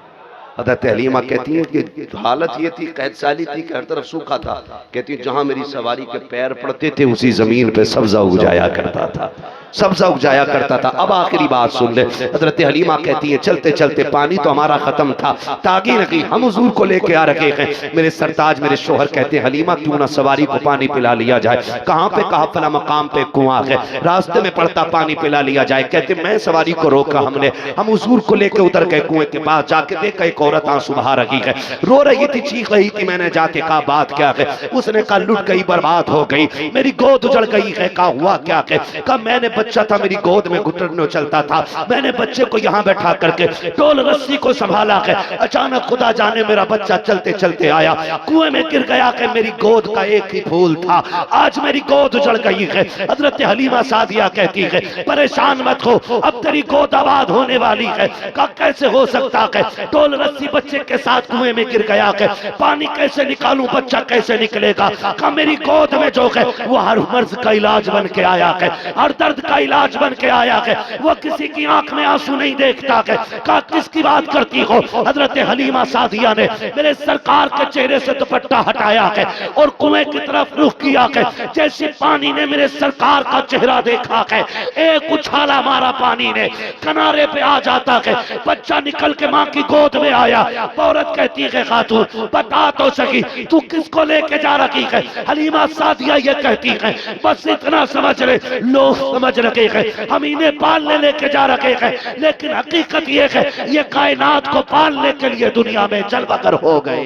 हज़रत हलीमा कहती है कि हालत ये थी, कैद साली थी कि हर तरफ सूखा था, कहती है जहां मेरी सवारी के पैर पड़ते थे उसी जमीन पे सब्जा उगजाया करता था, सब्जा उगजाया करता था। अब आखिरी बात सुन ले, हज़रत हलीमा कहती है चलते चलते पानी तो हमारा खत्म था, तागी नहीं हम हुजूर को लेके आ रखे हैं। मेरे सरताज मेरे शोहर कहते हैं हलीमा क्यों ना सवारी को पानी पिला लिया जाए। कहां पे? कहा फला मकाम पे कुआं है, रास्ते में पड़ता पानी पिला लिया जाए। कहते मैं सवारी को रोका हमने, हम हुजूर को लेके उतर गए कुएं के पास, जाके देखा एक औरत आंसू बहा रही है, रो रही थी, चीख रही थी। मैंने जाके कहा बात क्या है? उसने कहा लुट गई, बर्बाद हो गई, मेरी गोद उजड़ गई है। कहा हुआ क्या है? कहा मैंने बच्चा था मेरी गोद में घुटनों चलता था, मैंने बच्चे को यहाँ बैठा करके टोल रस्सी को संभाला है, अचानक खुदा जाने मेरा बच्चा चलते चलते आया, कुएं में गिर गया कि मेरी गोद का एक ही फूल था, आज मेरी गोद उजड़ गई है। हजरत हलीमा सादिया कहती है परेशान मत हो, अब तेरी गोद आबाद होने वाली है। कहा कैसे हो सकता है? टोल रस्सी बच्चे के साथ कुएं में गिर गया है, पानी कैसे निकालूं, बच्चा कैसे निकलेगा? कहा मेरी गोद में जो है वो हर मर्ज का इलाज बन के आया है, हर दर्द का इलाज बन के आया है, वो किसी की आंख में आंसू नहीं देखता है। कहा किसकी बात करती हो? हजरत हलीमा सादिया ने मेरे सरकार के चेहरे से दुपट्टा हटाया है और कुएं की तरफ रुख किया है। जैसे पानी ने मेरे सरकार का चेहरा देखा है, एक उछाला मारा पानी ने, किनारे पे आ जाता है, बच्चा निकल के मां की गोद में आया। औरत कहती है खातून बता तो सकी तू किसको लेके जा रही है? हलीमा सादिया ये कहती है बस इतना समझ ले, लोग समझ रखे हैं हम इन्हें पालने लेके जा रखे हैं, लेकिन हकीकत ये है ये कायनात को पालने के लिए दुनिया में जलवागर हो गए।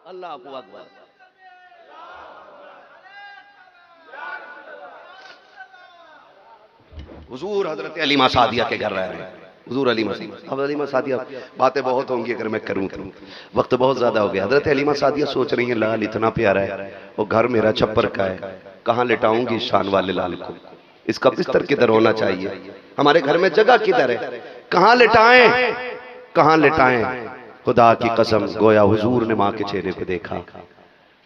अल्लाह हू अकबर। हुजूर हजरत हलीमा सादिया के घर रह रहे हैं, हुजूर हलीमा सादिया। अब हलीमा सादिया बातें बहुत होंगी अगर मैं करूं तो, वक्त बहुत ज्यादा हो गया। हजरत हलीमा सादिया सोच रही है लाल इतना प्यारा है, वो घर मेरा छप्पर का है, कहाँ लेटाऊंगी इस शान वाले लाल को, इसका बिस्तर किधर होना चाहिए, हमारे घर में जगह किधर है, कहाँ लेटाएं, कहाँ लेटाएं। खुदा की कसम गोया हुजूर ने माँ के चेहरे को देखा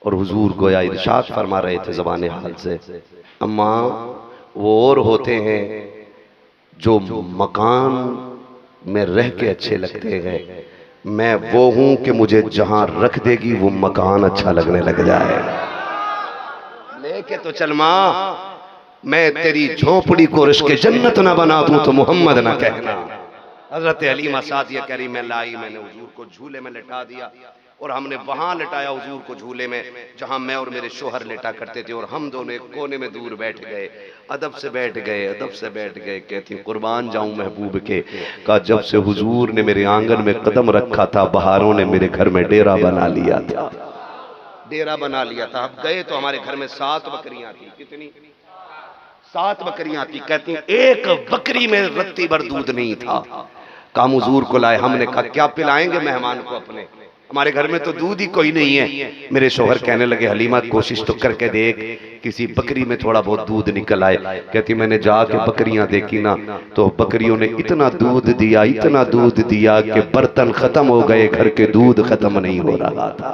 और हुजूर गोया इरशाद फरमा रहे थे ज़बान हाल से, अम्मा वो और होते हैं जो मकान में रह के अच्छे लगते हैं, मैं वो हूं कि मुझे जहां रख देगी वो मकान अच्छा लगने लग जाएगा। लेके तो चल मां, मैं तेरी झोपड़ी को रिश्के जन्नत ना बना दूं तो मोहम्मद ना कहना। हजरत हलीमा सादिया कह रही मैं लाई, मैंने हुजूर को झूले में लिटा दिया और हमने वहां लिटाया हुजूर को झूले में जहां मैं और मेरे शोहर लेटा करते थे, और हम दोनों एक कोने में दूर बैठ गए, अदब से बैठ गए, अदब से बैठ गए। कहती कुर्बान जाऊं महबूब के, का जब से हुजूर ने मेरे आंगन में कदम रखा था बहारों ने मेरे घर में डेरा बना लिया था, डेरा बना लिया था। अब गए तो हमारे घर में 7 बकरियां थी। कितनी? 7 बकरियां थी। कहती एक बकरी में रत्ती भर दूध नहीं था। काम हुजूर को लाए, हमने कहा क्या पिलाएंगे मेहमान को अपने, हमारे घर में तो दूध ही कोई नहीं है। मेरे शोहर कहने लगे हलीमा कोशिश तो करके देख किसी बकरी में थोड़ा बहुत दूध निकल आए। कहती मैंने जाके बकरियां देखी ना तो बकरियों ने इतना दूध दिया, इतना दूध दिया कि बर्तन खत्म हो गए, घर के दूध खत्म नहीं हो रहा था।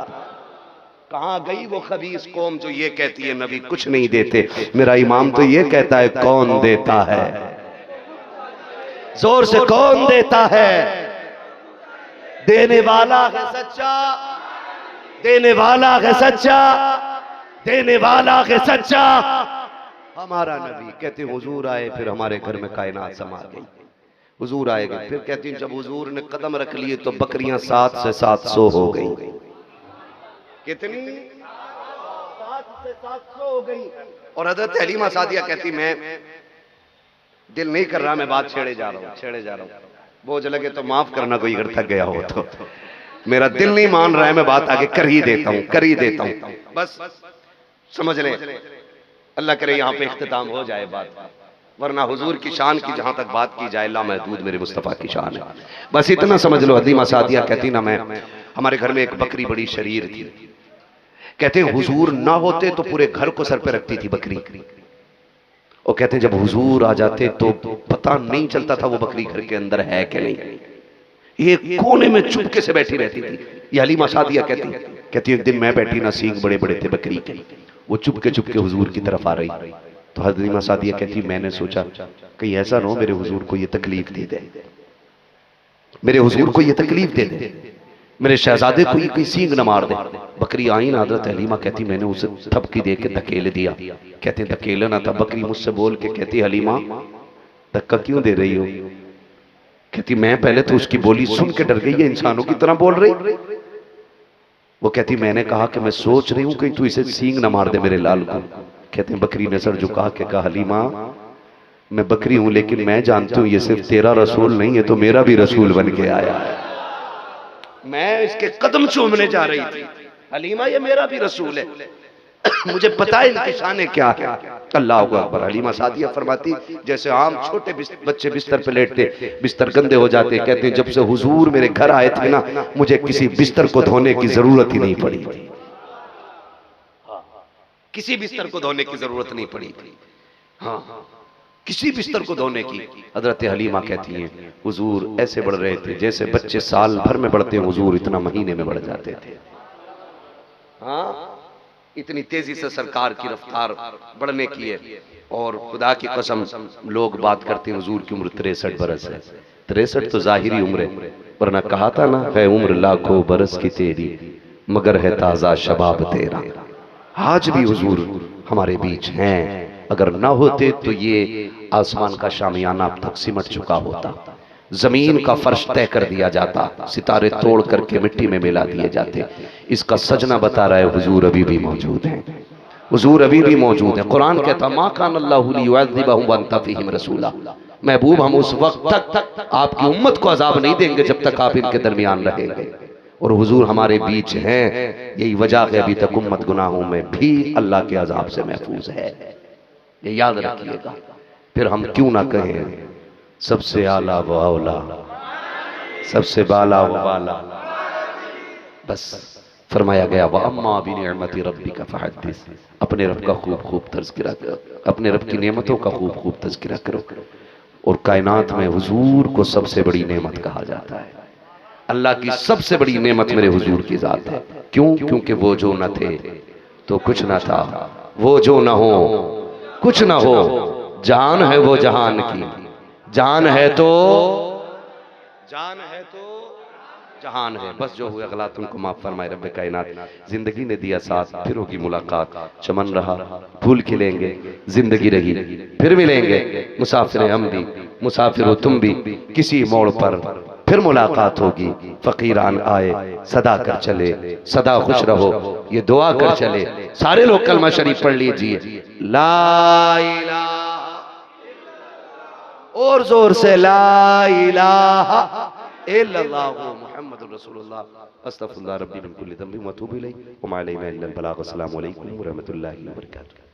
कहां गई वो खबीस कौम जो ये कहती है नबी कुछ नहीं देते। मेरा इमाम तो ये कहता है कौन देता है, जोर से कौन देता है? देने वाला है सच्चा, देने वाला है सच्चा, देने वाला है सच्चा हमारा नबी। कहते हुजूर आए फिर हमारे घर में कायनात समा गई। हुजूर आए गए फिर कहती जब हुजूर ने कदम रख लिए तो बकरियां 7 से 700 हो गई। कितनी? 7 से 700 हो गई। और हजरत हलीमा सादिया कहती मैं दिल नहीं कर रहा, मैं बात छेड़े जा रहा हूँ, छेड़े जा रहा हूँ। बोझ लगे तो माफ करना, कोई अगर थक गया हो तो। मेरा दिल नहीं मान रहा है, मैं बात आगे कर ही देता हूं, कर ही देता हूं, बस समझ लें। अल्लाह करे यहाँ पे इख्तिताम हो जाए बात, वरना हुजूर की शान की जहां तक बात की जाए लामहदूद मेरे मुस्तफ़ा की शान है। बस इतना समझ लो। हलीमा सादिया कहती ना, मैं हमारे घर में एक बकरी बड़ी शरीर थी, कहते हैं हुजूर ना होते तो पूरे घर को सर पे रखती थी बकरी। और कहते हैं जब हुजूर आ जाते तो पता नहीं चलता था वो बकरी घर के अंदर है कि नहीं, एक कोने में चुपके से बैठी रहती थी। ये हलीमा सादिया कहती एक दिन मैं बैठी ना, सींग बड़े बड़े थे बकरी के, वो चुपके चुपके हुजूर की तरफ आ रही। तो हलीमा सादिया कहती मैंने सोचा कहीं ऐसा ना हो मेरे हुजूर को ये तकलीफ दे दे, मेरे हुजूर को ये तकलीफ दे दे, मेरे शहजादे को ये कोई सींग न मार दे। बकरी आई ना, हजरत हलीमा कहती मैंने उसे थपकी दे के धकेल दिया। कहते धकेला ना था, बकरी मुझसे बोल के कहती हलीमा धक्का क्यों दे रही हो? कहती मैं पहले तो उसकी बोली सुन के डर गई, है इंसानों की तरह बोल रही। वो कहती मैंने कहा कि मैं सोच रही हूं कहीं तू इसे सींग न मार दे मेरे लाल को। कहते हैं बकरी ने सर झुका के कहा हलीमा मैं बकरी हूं लेकिन मैं जानती हूं ये सिर्फ तेरा रसूल नहीं है तो मेरा भी रसूल बन के आया है। मैं इसके कदम चूमने जा रही थी, हलीमा ये मेरा भी रसूल है, मुझे पता है इनकी शान क्या है। अल्लाह अकबर। हलीमा सादिया फरमाती जैसे आम छोटे बच्चे बिस्तर पे लेटते, बिस्तर गंदे हो जाते, कहते हैं जब से हुजूर मेरे घर आए थे ना मुझे किसी बिस्तर को धोने की जरूरत ही नहीं पड़ी थी, किसी बिस्तर को धोने की जरूरत नहीं पड़ी थी। हाँ, किसी बिस्तर को धोने की। हजरत हलीमा कहती हैं हुजूर ऐसे बढ़ रहे थे जैसे बच्चे साल भर में बढ़ते हैं, हुजूर इतना महीने में बढ़ जाते थे। हाँ, इतनी तेजी से सरकार की रफ्तार बढ़ने की है। और खुदा की कसम लोग बात करते हैं हुजूर की उम्र 63 बरस है। 63 तो जाहिरी उम्र है, वरना कहा था ना है उम्र लाखों बरस की तेरी मगर है ताजा शबाब तेरा। आज भी हुजूर हमारे बीच हैं, अगर ना होते तो ये आसमान का शामियाना अब तक सिमट चुका होता, जमीन का फर्श तय कर दिया जाता, सितारे तोड़ करके मिट्टी में मिला दिए जाते। इसका सजना बता रहा है हुजूर अभी भी मौजूद हैं, हुजूर अभी भी मौजूद हैं। कुरान कहता मा कान अल्लाहु लियुअज़्ज़िबहुम व अंत फ़ीहिम रसूला, महबूब हम उस वक्त तक आपकी उम्मत को अजाब नहीं देंगे जब तक आप इनके दरमियान रहेंगे। और हुजूर हमारे बीच हैं, यही वजह है अभी तक उम्मत गुनाहों में भी अल्लाह के अजाब से महफूज है, ये याद रखिएगा। फिर हम क्यों ना कहें सबसे आला व औला, सबसे बाला व बाला। बस फरमाया गया व अम्मा बिनिअमति रब्बिका फहद्दिस, अपने रब का खूब खूब तज़किरा करो, अपने रब की नेमतों का खूब खूब तज़किरा करो। और कायनात में हुजूर को सबसे बड़ी नेमत कहा जाता है। अल्लाह की सबसे बड़ी नेमत मेरे हुजूर की जात है। क्यों? क्योंकि वो जो न थे तो कुछ न था, वो जो न हो कुछ न हो, जान है वो जहान की, जान है तो जहान है। बस जो हुए गलत उनको माफ फरमाए रब्बे कायनात। जिंदगी ने दिया साथ, फिर होगी मुलाकात, चमन रहा फूल खिलेंगे, जिंदगी रही फिर मिलेंगे, मुसाफिर हम भी मुसाफिर हो तुम भी, किसी मोड़ पर फिर मुलाकात होगी। फकीरान आए सदा कर चले, सदा खुश रहो ये दुआ कर चले। सारे लोग कलमा शरीफ पढ़ लीजिए, ला इलाहा, और जोर से ला इलाहा इल्लल्लाहु मुहम्मदुर रसूलुल्लाह अस्तगफिरुल्लाह रब्बी मिन कुल्ली ज़ंबिन व अतूबु इलैहि व मा अलैना इल्लल बलाग। अस्सलामु अलैकुम व रहमतुल्लाहि व बरकातुहू।